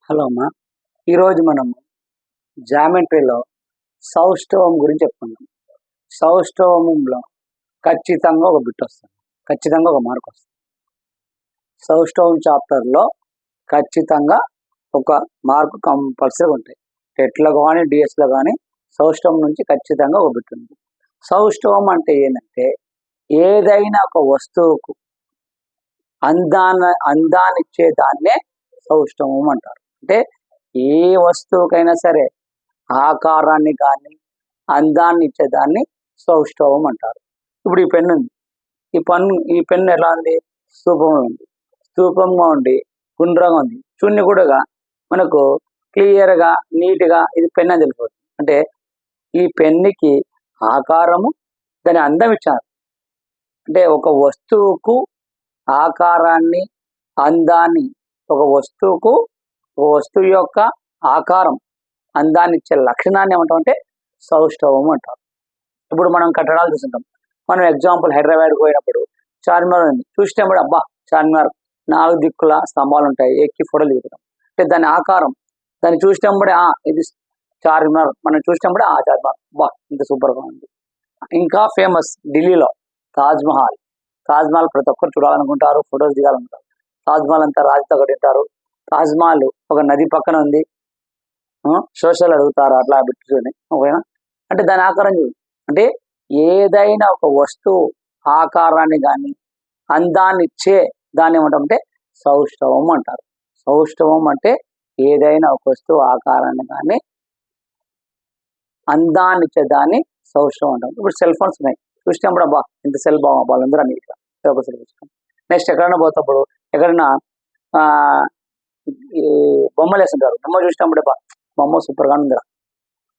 Hello అమ్మా. ఈరోజు మనం జామెట్రీలో సౌష్ఠవం గురించి చెప్పుకుందాం. సౌష్ఠవంలో ఖచ్చితంగా ఒక బిట్ వస్తుంది, ఖచ్చితంగా ఒక మార్క్ వస్తుంది. సౌష్ఠవం చాప్టర్లో ఖచ్చితంగా ఒక మార్కు కంపల్సరీ ఉంటాయి. టెట్లో కానీ డిఎస్లో కానీ సౌష్ఠవం నుంచి ఖచ్చితంగా ఒక బిట్ ఉంది. సౌష్ఠవం అంటే ఏంటంటే ఏదైనా ఒక వస్తువుకు అందాన్నిచ్చే దాన్నే సౌష్ఠవం అంటారు. అంటే ఏ వస్తువుకైనా సరే ఆకారాన్ని కానీ అందాన్ని ఇచ్చేదాన్ని సౌష్ఠవం అంటారు. ఇప్పుడు ఈ పెన్ను ఉంది, ఈ పెన్ను ఎలా ఉంది? స్తూపంలో ఉంది. స్తూపంగా ఉండి గుండ్రంగా ఉంది. చూన్ని కూడా మనకు క్లియర్గా నీట్గా ఇది పెన్ అని తెలిసిపోతుంది. అంటే ఈ పెన్నుకి ఆకారము, దాని అందం ఇచ్చారు. అంటే ఒక వస్తువుకు ఆకారాన్ని, అందాన్ని, ఒక వస్తువు యొక్క ఆకారం, అందాన్ని ఇచ్చే లక్షణాన్ని ఏమంటామంటే సౌష్ఠవం అంటారు. ఇప్పుడు మనం కట్టడాలు చూస్తుంటాం. మనం ఎగ్జాంపుల్ హైదరాబాద్ పోయినప్పుడు చార్మినార్ ఉంది. చూసినప్పుడు అబ్బా చార్మినార్ 4 దిక్కుల స్తంభాలు ఉంటాయి, ఎక్కి ఫోటోలు దిగుతాం. అంటే దాని ఆకారం, దాన్ని చూసినప్పుడే ఇది చార్మినార్, మనం చూసినప్పుడే చార్మినార్ అబ్బా ఇంత సూపర్గా ఉంది. ఇంకా ఫేమస్ ఢిల్లీలో తాజ్మహల్. తాజ్మహల్ ప్రతి ఒక్కరు చూడాలనుకుంటారు, ఫొటోస్ దిగాలనుకుంటారు. తాజ్మహల్ అంతా రాజుతో కట్టింటారు. తాజ్మహల్ ఒక నది పక్కన ఉంది. సోషల్ అడుగుతారు అట్లా పెట్టుకొని ఓకేనా. అంటే దాని ఆకారం చూడు. అంటే ఏదైనా ఒక వస్తువు ఆకారాన్ని కానీ అందాన్ని ఇచ్చే దాన్ని ఏమంటామంటే సౌష్ఠవం అంటారు. సౌష్ఠవం అంటే ఏదైనా ఒక వస్తువు ఆకారాన్ని కానీ అందాన్ని ఇచ్చే దాన్ని సౌష్ఠవం అంటాం. ఇప్పుడు సెల్ ఫోన్స్ ఉన్నాయి. చూసినప్పుడు అబ్బా ఇంత సెల్ బాగా వాళ్ళందరూ నీట్గా ఒక సెల్ చూస్తాం. నెక్స్ట్ ఎక్కడైనా పోతప్పుడు ఎక్కడైనా ఈ బొమ్మలు వేస్తుంటారు. బొమ్మ చూసినప్పుడే బొమ్మ సూపర్గా ఉందిరా.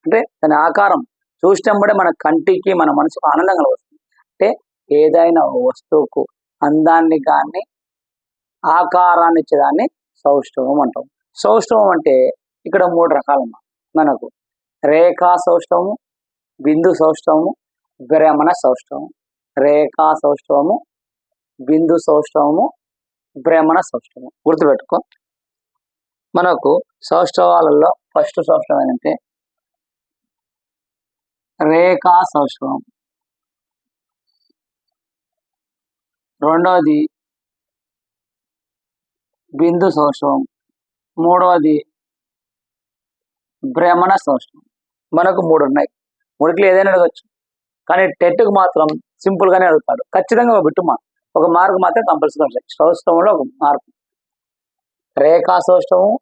అంటే దాని ఆకారం చూసినప్పుడే మన కంటికి, మన మనసుకు ఆనందం కలుగుతుంది. అంటే ఏదైనా వస్తువుకు అందాన్ని కానీ ఆకారాన్ని ఇచ్చేదాన్ని సౌష్ఠవం అంటాం. సౌష్ఠవం అంటే ఇక్కడ 3 రకాలమ్మా. మనకు రేఖా సౌష్ఠవము, బిందు సౌష్ఠవము, భ్రమణ సౌష్ఠవము. రేఖా సౌష్ఠవము, బిందు సౌష్ఠవము, భ్రమణ సౌష్ఠవము. గుర్తుపెట్టుకో. మనకు సౌష్ఠవాలలో ఫస్ట్ సౌష్ఠవం ఏంటంటే రేఖా సౌష్ఠవం, రెండవది బిందు సౌష్ఠవం, మూడవది భ్రమణ సౌష్ఠవం. మనకు 3 ఉన్నాయి. 3కి ఏదైనా అడగచ్చు, కానీ టెట్కు మాత్రం సింపుల్గానే అడుగుతాడు. ఖచ్చితంగా ఒక బిట్టు ఒక మార్కు మాత్రం కంపల్సరీ ఉంటాయి. సౌష్ఠవంలో ఒక మార్కు. రేఖా సౌష్ఠవం,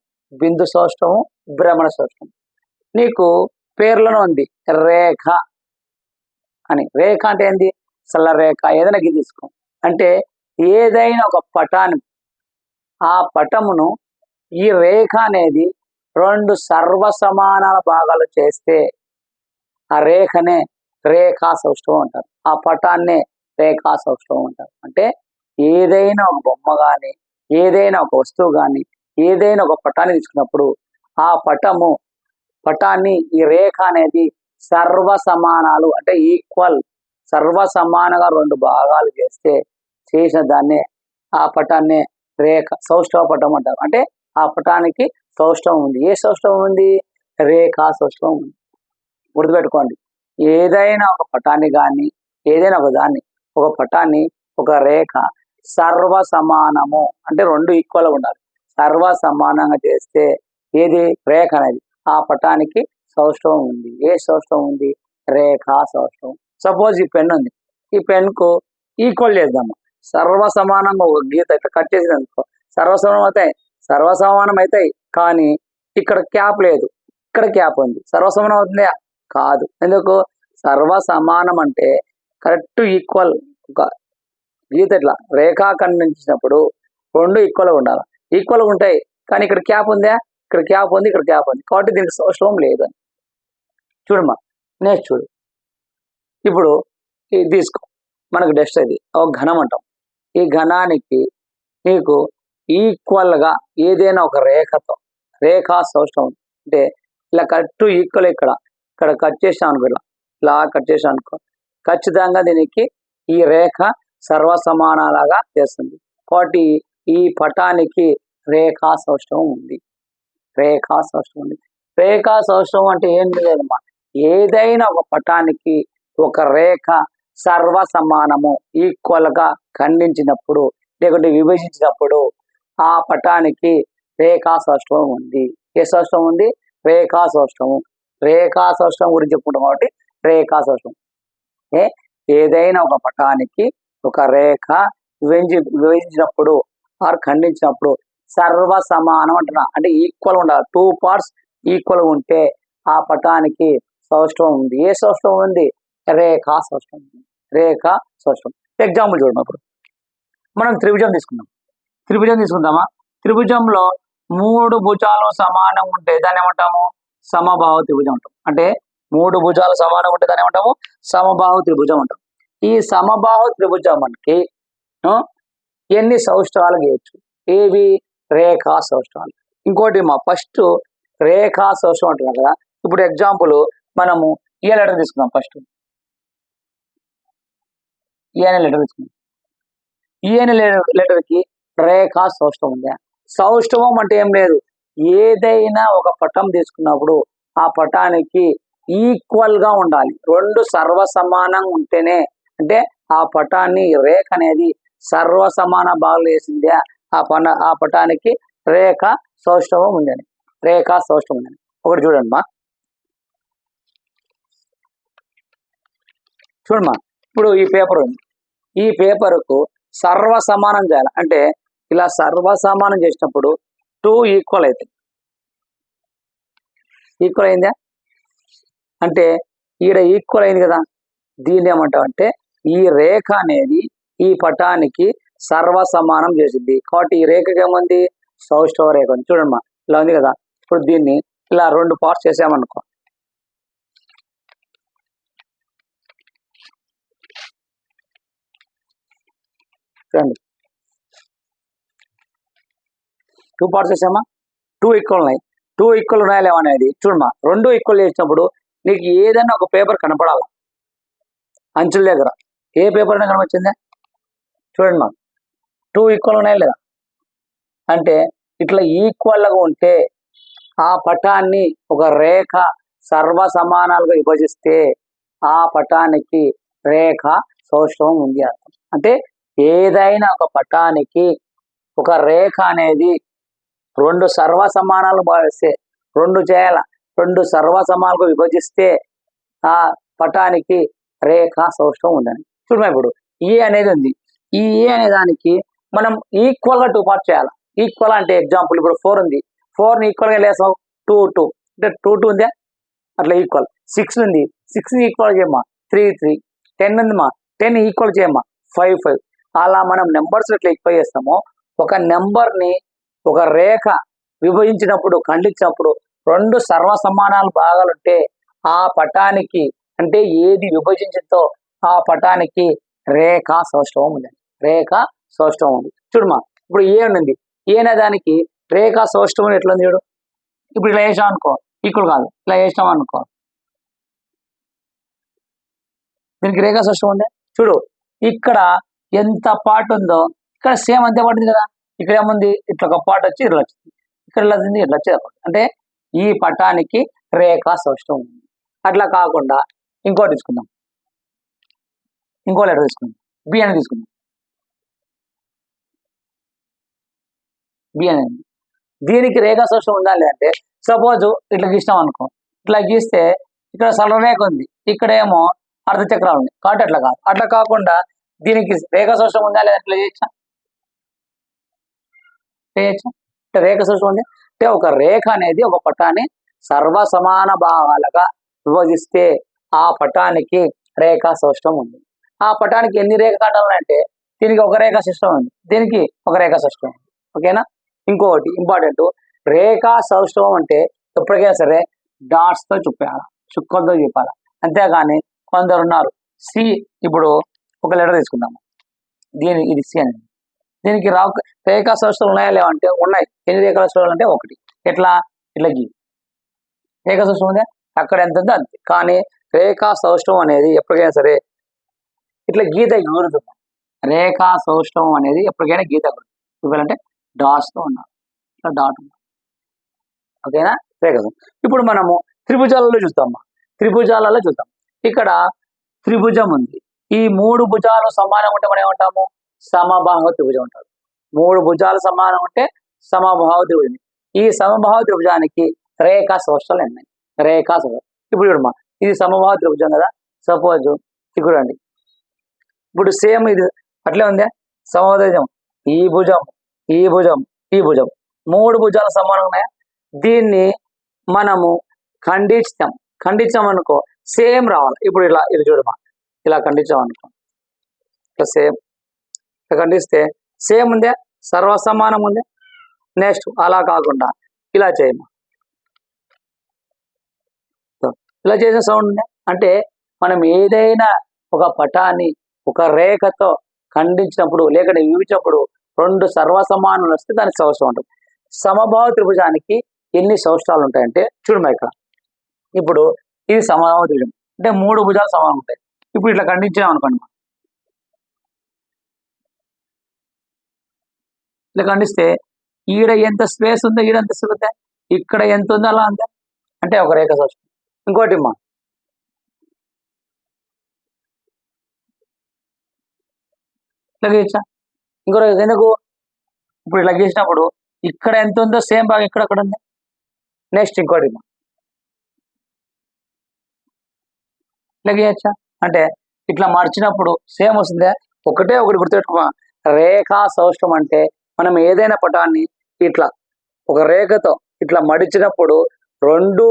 బిందు సౌష్ఠవం, భ్రమణ సౌష్ఠవం. నీకు పేర్లోనే ఉంది రేఖ అని. రేఖ అంటే ఏంది? సల్ల రేఖ, ఏదైనా గిది తీసుకో. అంటే ఏదైనా ఒక పటాన్ని, ఆ పటమును ఈ రేఖ అనేది 2 సర్వసమానాల భాగాలు చేస్తే ఆ రేఖనే రేఖా సౌష్ఠవం అంటారు. ఆ పటాన్నే రేఖా సౌష్ఠవం అంటారు. అంటే ఏదైనా ఒక బొమ్మ కానీ, ఏదైనా ఒక వస్తువు కానీ, ఏదైనా ఒక పటాన్ని తీసుకున్నప్పుడు ఆ పటాన్ని ఈ రేఖ అనేది సర్వసమానాలు అంటే ఈక్వల్, సర్వసమానంగా 2 భాగాలు చేసిన దాన్నే ఆ పటాన్నే రేఖ సౌష్ఠవ పటం అంటారు. అంటే ఆ పటానికి సౌష్ఠవం ఉంది. ఏ సౌష్ఠవం ఉంది? రేఖా సౌష్ఠవం ఉంది. గుర్తుపెట్టుకోండి. ఏదైనా ఒక పటాన్ని కానీ, ఏదైనా ఒక పటాన్ని ఒక రేఖ సర్వసమానము అంటే 2 ఈక్వల్గా ఉండాలి. సర్వసమానంగా చేస్తే ఏది? రేఖ అనేది ఆ పటానికి సౌష్ఠవం ఉంది. ఏ సౌష్ఠవం ఉంది? రేఖా సౌష్ఠవం. సపోజ్ ఈ పెన్ ఉంది. ఈ పెన్కు ఈక్వల్ చేద్దాము. సర్వసమానంగా ఒక గీత ఇట్లా కట్ చేసింది అనుకో, సర్వసమానం అవుతాయి. కానీ ఇక్కడ క్యాప్ లేదు, ఇక్కడ క్యాప్ ఉంది. సర్వసమానం అవుతుందా? కాదు. ఎందుకు? సర్వసమానం అంటే కరెక్ట్ ఈక్వల్. ఒక గీత ఇట్లా రేఖా ఖండించినప్పుడు 2 ఈక్వల్గా ఉండాలి. ఈక్వల్గా ఉంటాయి, కానీ ఇక్కడ క్యాప్ ఉందా? ఇక్కడ క్యాప్ ఉంది, ఇక్కడ క్యాప్ ఉంది. కాబట్టి దీనికి సౌష్ఠవం లేదు అని. చూడమ్మా, నెక్స్ట్ చూడు. ఇప్పుడు ఇది తీసుకో. మనకు డస్ట్ అది ఒక ఘనం అంటాం. ఈ ఘనానికి నీకు ఈక్వల్గా ఏదైనా ఒక రేఖతో రేఖా సౌష్ఠవం అంటే ఇలా కరెక్ట్ ఈక్వల్ ఇక్కడ కట్ చేసాం అనుకో, ఇలా కట్ చేసాం అనుకో, ఖచ్చితంగా దీనికి ఈ రేఖ సర్వసమానాలుగా చేస్తుంది. కాబట్టి ఈ పటానికి రేఖా సౌష్ఠవం ఉంది. రేఖా సౌష్ఠవం ఉంది. రేఖా సౌష్ఠవం అంటే ఏం లేదమ్మా, ఏదైనా ఒక పటానికి ఒక రేఖ సర్వ సమానము ఈక్వల్ గా ఖండించినప్పుడు లేకుంటే విభజించినప్పుడు ఆ పటానికి రేఖా సౌష్ఠవం ఉంది. ఏ సౌష్ఠవం ఉంది? రేఖా సౌష్ఠవం. రేఖా సౌష్ఠవం గురించి చెప్పుకుంటాం కాబట్టి రేఖా సౌష్ఠవం. ఏదైనా ఒక పటానికి ఒక రేఖ విభజించినప్పుడు ఆర్ ఖండించినప్పుడు సర్వ సమానం అంటున్నా, అంటే ఈక్వల్ ఉండాలి. 2 parts ఈక్వల్ ఉంటే ఆ పటానికి సౌష్ఠవం ఉంది. ఏ సౌష్ఠవం ఉంది? రేఖా సౌష్ఠవం ఉంది. రేఖా సౌష్ఠవం. ఎగ్జాంపుల్ చూడండి. అప్పుడు మనం త్రిభుజం తీసుకుందాం. త్రిభుజం తీసుకుందామా? త్రిభుజంలో 3 భుజాలు సమానం ఉంటే దాన్ని ఏమంటాము? సమబాహు త్రిభుజం అంటాం. అంటే 3 భుజాలు సమానం ఉంటే దాన్ని ఏమంటాము? సమబాహు త్రిభుజం అంటాం. ఈ సమబాహు త్రిభుజానికి ఎన్ని సౌష్ఠవాలు గీయచ్చు? ఏవి? రేఖా సౌష్ఠవాలు. ఇంకోటి మా ఫస్ట్ రేఖా సౌష్ఠవం అంటున్నాం కదా. ఇప్పుడు ఎగ్జాంపుల్ మనము ఏ లెటర్ తీసుకుందాం. ఫస్ట్ ఏ అనే లెటర్ తీసుకుందాం. ఈ అనే లెటర్కి రేఖా సౌష్ఠవం ఉందా? సౌష్ఠవం అంటే ఏం లేదు, ఏదైనా ఒక పటం తీసుకున్నప్పుడు ఆ పటానికి ఈక్వల్ గా ఉండాలి. 2 సర్వ సమానంగా ఉంటేనే, అంటే ఆ పటాన్ని రేఖ అనేది సర్వ సమాన భాగాలు వేసిందే ఆ పటానికి రేఖ సౌష్ఠవం ఉందని, రేఖా సౌష్ఠవం ఉందని. ఒకటి చూడండి మా, చూడమ్మా. ఇప్పుడు ఈ పేపర్ ఉంది. ఈ పేపర్కు సర్వ సమానం చేయాలి. అంటే ఇలా సర్వ సమానం చేసినప్పుడు 2 ఈక్వల్ అవుతాయి. ఈక్వల్ అయిందా? అంటే ఈడ ఈక్వల్ అయింది కదా. దీన్ని ఏమంటాం అంటే ఈ రేఖ అనేది ఈ పటానికి సర్వ సమానం చేసింది. కాబట్టి ఈ రేఖకి ఏముంది? సౌష్ఠవ రేఖ ఉంది. చూడమ్మా, ఇలా ఉంది కదా. ఇప్పుడు దీన్ని ఇలా 2 parts చేసామనుకో, చూడండి 2 parts చేసామా? 2 ఈక్వల్ ఉన్నాయి. 2 ఈక్వల్ ఉన్నాయా లేవా అనేది చూడమ్మా. 2 ఈక్వల్ చేసినప్పుడు నీకు ఏదైనా ఒక పేపర్ కనపడాలి అంచుల దగ్గర. ఏ పేపర్ అయినా కనపచ్చిందా? చూడండి మా, 2 ఈక్వల్ ఉన్నాయా లేదా? అంటే ఇట్లా ఈక్వల్గా ఉంటే ఆ పటాన్ని ఒక రేఖ సర్వ సమానాలుగా విభజిస్తే ఆ పటానికి రేఖ సౌష్ఠవం ఉంది అర్థం. అంటే ఏదైనా ఒక పటానికి ఒక రేఖ అనేది 2 సర్వ సమానాలు భావిస్తే 2 చేయాల, 2 సర్వ సమానాలుగా విభజిస్తే ఆ పటానికి రేఖ సౌష్ఠవం ఉందని. చూడమా, ఇప్పుడు ఏ అనేది ఉంది. ఈ ఏ అనే దానికి మనం ఈక్వల్ గా 2 parts చేయాలి. ఈక్వల్ అంటే ఎగ్జాంపుల్ ఇప్పుడు 4 ఉంది. 4ని ఈక్వల్ గా లేసాం 2 2 అంటే 2 2 ఉందా? అట్లా ఈక్వల్. 6 ఉంది. 6ని ఈక్వల్ చేయమ్మా 3 3. 10 ఉంది మా, 10 ఈక్వల్ చేయమ్మా 5 5. అలా మనం నెంబర్స్ ఎట్లా ఈక్వల్ చేస్తామో ఒక నెంబర్ని ఒక రేఖ విభజించినప్పుడు ఖండించినప్పుడు 2 సర్వ సమానాలు భాగాలుంటే ఆ పటానికి, అంటే ఏది విభజించిందో ఆ పటానికి రేఖా సౌష్ఠవం ఉంది. రేఖా సౌష్ఠవం ఉంది. చూడమ్మా, ఇప్పుడు ఏ ఉంది. ఏ అనే దానికి రేఖా సౌష్ఠవం ఎట్లా ఉంది చూడు. ఇప్పుడు ఇలా వేసాం అనుకో ఈక్వల్ కాదు, ఇలా వేసాం అనుకో దీనికి రేఖా సౌష్ఠవం ఉంది. చూడు ఇక్కడ ఎంత పార్ట్ ఉందో ఇక్కడ సేమ్ అంతే పడుతుంది కదా. ఇక్కడ ఏముంది? ఇట్లా ఒక పార్ట్ వచ్చి ఇట్లా వచ్చింది, ఇక్కడ ఇలా వచ్చింది, ఇట్లా వచ్చేది. అంటే ఈ పటానికి రేఖా సౌష్ఠవం ఉంది. అట్లా కాకుండా ఇంకోటి తీసుకుందాం. ఇంకో లెటర్ తీసుకుందాం. బి అని తీసుకుందాం. బి అనేది దీనికి రేఖా సౌష్ఠవం ఉందా లేదంటే సపోజ్ ఇట్లా గీస్తాం అనుకో. ఇట్లా గీస్తే ఇక్కడ సరళరేఖ ఉంది, ఇక్కడేమో అర్ధచక్రాలు ఉంది. కాబట్టి అట్లా కాదు. అట్లా కాకుండా దీనికి రేఖా సౌష్ఠవం ఉందా లేదా ఇట్లా చేయొచ్చా? చేయొచ్చా? అంటే రేఖా సౌష్ఠవం ఉంది అంటే ఒక రేఖ అనేది ఒక పటాన్ని సర్వ సమాన భాగాలుగా విభజిస్తే ఆ పటానికి రేఖా సౌష్ఠవం ఉంది. ఆ పటానికి ఎన్ని రేఖాఖండాలు ఉన్నాయంటే దీనికి ఒక రేఖా సౌష్ఠవం ఉంది, దీనికి ఒక రేఖా సౌష్ఠవం ఉంది. ఓకేనా? ఇంకొకటి ఇంపార్టెంట్, రేఖా సౌష్ఠవం అంటే ఎప్పటికైనా సరే డాట్స్ తో చూపించాలి, చుక్కలతో చెప్పాలి. అంతేగాని కొందరు ఉన్నారు సి, ఇప్పుడు ఒక లెటర్ తీసుకుందాము. ఇది సి అనేది. దీనికి రేఖా సౌష్ఠవం ఉన్నాయా లేవంటే ఉన్నాయి. ఎన్ని రేఖా సౌష్ఠవాలు అంటే 1. ఎట్లా? ఇట్లా గీ రేఖా సౌష్ఠవం ఉందా? అక్కడ ఎంత ఉందో అంతే. కానీ రేఖా సౌష్ఠవం అనేది ఎప్పటికైనా సరే ఇట్లా గీత గురుతుంది. రేఖా సౌష్ఠవం అనేది ఎప్పటికైనా గీత గురుతుంది. ఇవ్వాలంటే డాట్స్తో ఉన్నారు, ఇట్లా డాట్ ఉంది. ఓకేనా, రేఖ. ఇప్పుడు మనము త్రిభుజాలలో చూద్దాం. త్రిభుజాలలో చూద్దాం. ఇక్కడ త్రిభుజం ఉంది. ఈ 3 భుజాలు సమానం ఉంటే మనం ఏమంటాము? సమబాహు త్రిభుజం అంటారు. 3 భుజాలు సమానం ఉంటే సమబాహు త్రిభుజం. ఈ సమబాహు త్రిభుజానికి రేఖా సౌష్ఠాలు ఉన్నాయి. రేఖా సౌష్ఠాలు. ఇప్పుడు చూడమ్మా, ఇది సమబాహు త్రిభుజం కదా. సపోజ్ ఇక్కడ అండి, ఇప్పుడు సేమ్ ఇది అట్లే ఉంది. సమబాహు త్రిభుజం, ఈ భుజం, ఈ భుజం, ఈ భుజం, 3 భుజాలు సమానం ఉన్నాయా? దీన్ని మనము ఖండించామనుకో సేమ్ రావాలి. ఇప్పుడు ఇలా ఇది చూడమా, ఇలా ఖండించామనుకో, ఇట్లా సేమ్ ఖండిస్తే సేమ్ ఉందే, సర్వసమానం ఉంది. నెక్స్ట్ అలా కాకుండా ఇలా చేయమా, ఇలా చేసిన సౌండ్ ఉంది. అంటే మనం ఏదైనా ఒక పటాన్ని ఒక రేఖతో ఖండించినప్పుడు లేకపోతే విభజించినప్పుడు 2 సర్వసమానాలు వస్తే దానికి సౌష్టం ఉంటుంది. సమబాహు త్రిభుజానికి ఎన్ని సౌష్టాలు ఉంటాయంటే చూడమా, ఇక్కడ ఇప్పుడు ఇది సమబాహు త్రిభుజం అంటే 3 భుజాలు సమానం ఉంటాయి. ఇప్పుడు ఇట్లా ఖండించాం అనుకోండి, ఇట్లా ఖండిస్తే ఈడ ఎంత స్పేస్ ఉందో ఈడ ఎంత స్పేస్ ఉందా, ఇక్కడ ఎంత ఉందో అలా అంతే. అంటే ఒక రేఖ సౌష్టం. ఇంకోటి మా ఇట్లా గీయచ్చా, ఇంకో రేఖ ఎందుకు? ఇప్పుడు ఇట్లా గీసినప్పుడు ఇక్కడ ఎంత ఉందో సేమ్ భాగం ఇక్కడ అక్కడ ఉంది. నెక్స్ట్ ఇంకోటి మా ఇట్లా గీయచ్చా, అంటే ఇట్లా మార్చినప్పుడు సేమ్ వస్తుందే. ఒకటి గుర్తుపెట్టుకో, రేఖా సౌష్టం అంటే మనం ఏదైనా పటాన్ని ఇట్లా ఒక రేఖతో ఇట్లా మడిచినప్పుడు 2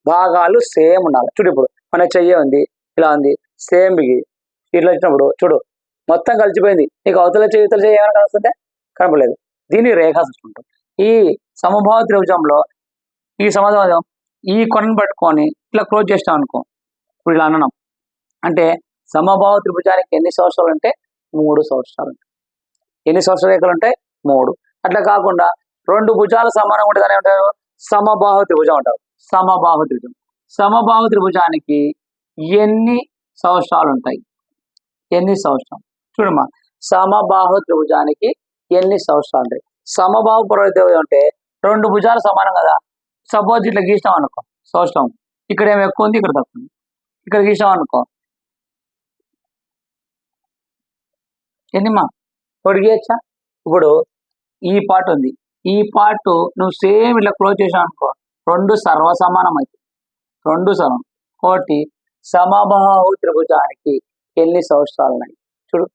భాగాలు సేమ్ ఉండాలి. చూడు, ఇప్పుడు మన చెయ్యి ఉంది, ఇలా ఉంది, సేమ్ బిగి ఇట్లా వచ్చినప్పుడు చూడు మొత్తం కలిసిపోయింది. నీకు అవతల చెయ్యి ఇతల చెయ్యి ఏమైనా కలుస్తుంటే కనపడలేదు. దీన్ని రేఖా సౌష్టం ఉంటుంది. ఈ సమబాహు త్రిభుజంలో ఈ సమాధానం ఈ కొనను పట్టుకొని ఇట్లా క్లోజ్ చేసినాం అనుకో, ఇప్పుడు ఇలా అన్నాం అంటే సమబాహు త్రిభుజానికి ఎన్ని సౌష్టాలు అంటే 3 సౌష్టాలు ఉంటాయి. ఎన్ని సౌష్ట రేఖలు ఉంటాయి? 3. అట్లా కాకుండా 2 భుజాలు సమానం ఉంటే దాని ఏమంటారు? సమబాహు త్రిభుజం అంటారు. సమబాహు త్రిభుజం. సమబాహు త్రిభుజానికి ఎన్ని సౌష్టాలు ఉంటాయి? ఎన్ని సౌష్టాలు చూడమ్మా, సమబాహు త్రిభుజానికి ఎన్ని సౌష్టాలు ఉంటాయి? సమబాహు త్రిభుజం అంటే 2 భుజాలు సమానం కదా. సపోజ్ ఇట్లా గీసినాం అనుకో సౌష్టం, ఇక్కడ ఏమి ఎక్కువ ఉంది, ఇక్కడ తక్కువ ఉంది. ఇక్కడ గీసినాం అనుకో ఎన్నిమా ఒకటి గీయచ్చా. ఇప్పుడు ఈ పార్ట్ ఉంది, ఈ పార్ట్ నువ్వు సేమ్ ఇట్లా క్లోజ్ చేసావు అనుకో 2 సర్వసమానం అవుతుంది. 2 సమానం. ఒకటి సమబాహు త్రిభుజానికి ఎన్ని సౌష్టాలు ఉన్నాయి చూడు,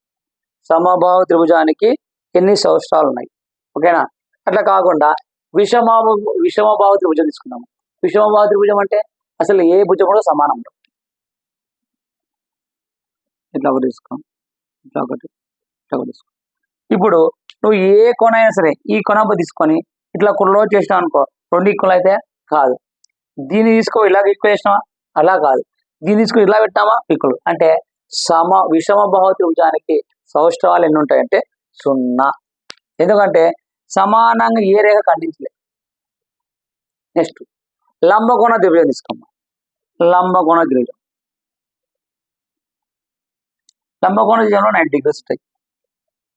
సమబాహు త్రిభుజానికి ఎన్ని సౌష్టాలు ఉన్నాయి. ఓకేనా. అట్లా కాకుండా విషమబాహు త్రిభుజం తీసుకున్నాము. విషమబాహు త్రిభుజం అంటే అసలు ఏ భుజం కూడా సమానం ఉండదు. ఇట్లా ఒకటి తీసుకో, ఇట్లా ఒకటి, ఇట్లా ఒకటి తీసుకో. ఇప్పుడు నువ్వు ఏ కొన అయినా సరే ఈ కొన తీసుకొని ఇట్లా క్లోజ్ చేసినావు అనుకో 2 ఈక్వల్ అయితే కాదు. దీన్ని తీసుకో ఇలాగ ఈక్వల్ చేసినావా, అలా కాదు. దీన్ని తీసుకొని ఇలా పెట్టామా ఈక్వల్. అంటే విషమబాహు త్రిభుజానికి సౌష్ఠవాలు ఎన్ని ఉంటాయంటే 0. ఎందుకంటే సమానంగా ఏ రేఖ ఖండించలేదు. నెక్స్ట్ లంబకోణ త్రిభుజం తీసుకోమ్మా. లంబకోణ త్రిభుజం, లంబకోణ త్రిభుజంలో 90 degrees ఉంటాయి.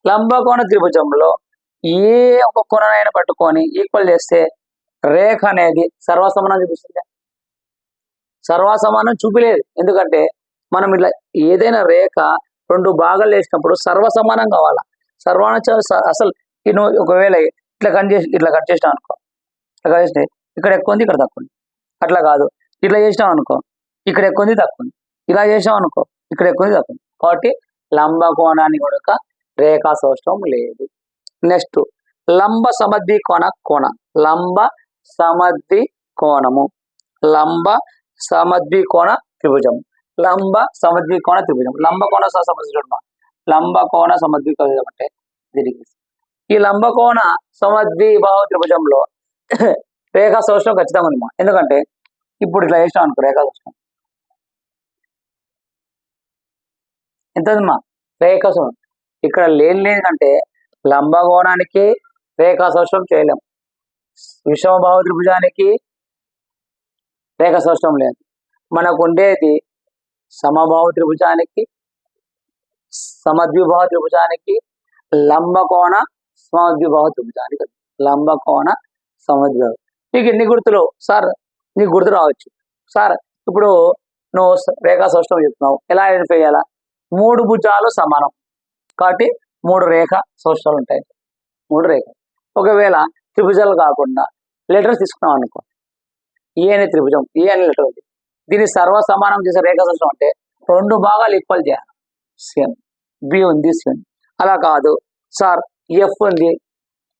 లంబకోణ త్రిభుజంలో ఏ ఒక కొననైనా పట్టుకొని ఈక్వల్ చేస్తే రేఖ అనేది సర్వసమానం చూపిస్తుంది. సర్వసమానం చూపిలేదు. ఎందుకంటే మనం ఇట్లా ఏదైనా రేఖ 2 భాగాలు వేసినప్పుడు సర్వసమానం కావాలా. అసలు నువ్వు ఒకవేళ ఇట్లా కట్ చేసినావు అనుకో, ఇట్లా కట్ చేస్తే ఇక్కడ ఎక్కువ ఉంది, ఇక్కడ తక్కువ ఉంది. అట్లా కాదు, ఇట్లా చేసినావు అనుకో ఇక్కడ ఎక్కువ ఉంది, తక్కువ ఉంది. ఇలా చేసినావు అనుకో ఇక్కడ ఎక్కువ ఉంది, తక్కువ ఉంది. కాబట్టి లంబకోణానికి కూడా రేఖా సౌష్టవం లేదు. నెక్స్ట్ లంబ సమద్వి కోణ, లంబ సమద్వి కోణము, లంబ సమద్వి కోణ త్రిభుజం, లంబ సమద్వి కోణ త్రిభుజం. లంబకోణ సమద్వి, లంబకోణ సమద్వి త్రిభుజం అంటే దీనికి ఈ లంబకోణ సమద్విబాహు త్రిభుజంలో రేఖా సౌష్టవం ఖచ్చితంగా ఉంది. ఎందుకంటే ఇప్పుడు ఇట్లా చేసినాం అనుకో రేఖా సౌష్టవం ఎంత ఉందమ్మా? రేఖా సౌష్టవం ఇక్కడ లేదంటే లంబకోణానికి రేఖా సౌష్టవం చేయలేం, విషమబాహు త్రిభుజానికి రేఖా సౌష్టవం లేదు. మనకు ఉండేది సమబాహు త్రిభుజానికి, సమద్విబాహు త్రిభుజానికి, లంబకోణ సమద్విబాహు త్రిభుజానికి. లంబకోణ సమద్విబాహు నీకు ఎన్ని గుర్తులు సార్? నీకు గుర్తు రావచ్చు సార్. ఇప్పుడు నువ్వు రేఖా సౌష్టవం చెప్తున్నావు, ఎలా ఐడెంటిఫై చేయాలా? 3 భుజాలు సమానం కాబట్టి 3 రేఖ సౌష్ఠవాలు ఉంటాయి. 3 రేఖ. ఒకవేళ త్రిభుజాలు కాకుండా లెటర్స్ తీసుకున్నాం అనుకో, ఏ అనే త్రిభుజం, ఏ అనే లెటర్ ఉంది, దీన్ని సర్వసమానం చేసే రేఖా సౌష్టవం అంటే 2 భాగాలు ఈక్వల్ చేయాలి. సేమ్ బి ఉంది సేమ్. అలా కాదు సార్, ఎఫ్ ఉంది,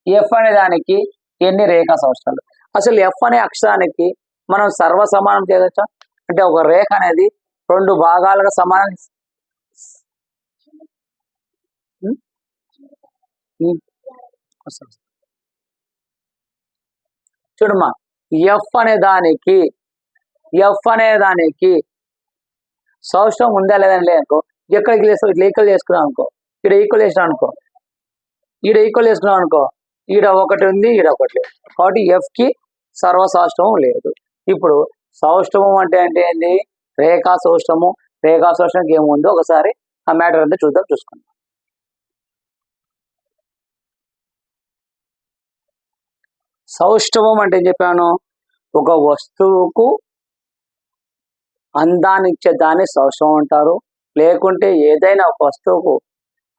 ఎఫ్ అనే దానికి ఎన్ని రేఖా సౌష్ఠవాలు? అసలు ఎఫ్ అనే అక్షరానికి మనం సర్వసమానం చేయవచ్చా? అంటే ఒక రేఖ అనేది 2 భాగాలుగా సమానం. చూడమ్మా, ఎఫ్ అనే దానికి సౌష్టవం ఉందా లేదని లేదనుకో, ఎక్కడ ఇట్లా ఈక్వల్ చేసుకున్నాం అనుకో, ఇక్కడ ఈక్వల్ చేసినాం అనుకో, ఈడ ఒకటి ఉంది, ఈడ ఒకటి లేదు. కాబట్టి ఎఫ్ కి సర్వసౌష్టవం లేదు. ఇప్పుడు సౌష్టవం అంటే ఏంటి? రేఖా సౌష్టము. రేఖా సౌష్టంకి ఏముందో ఒకసారి ఆ మ్యాటర్ అంతా చూసుకుందాం. సౌష్ఠవం అంటే ఏం చెప్పాను? ఒక వస్తువుకు అందాన్ని ఇచ్చే దాన్ని సౌష్ఠవం అంటారు. లేకుంటే ఏదైనా ఒక వస్తువుకు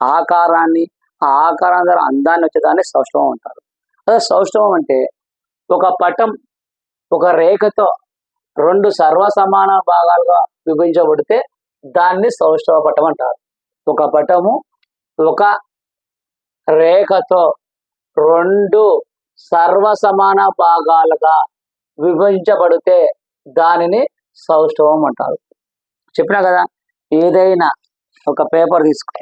ఆకారాన్ని, ఆ ఆకారం ద్వారా అందాన్ని వచ్చేదాన్ని సౌష్ఠవం అంటారు. అదే సౌష్ఠవం అంటే ఒక పటం ఒక రేఖతో 2 సర్వసమాన భాగాలుగా విభజించబడితే దాన్ని సౌష్ఠవ పటం అంటారు. ఒక పటము ఒక రేఖతో 2 సర్వసమాన భాగాలుగా విభజించబడితే దానిని సౌష్ఠవం అంటారు. చెప్పినా కదా, ఏదైనా ఒక పేపర్ తీసుకున్నాం,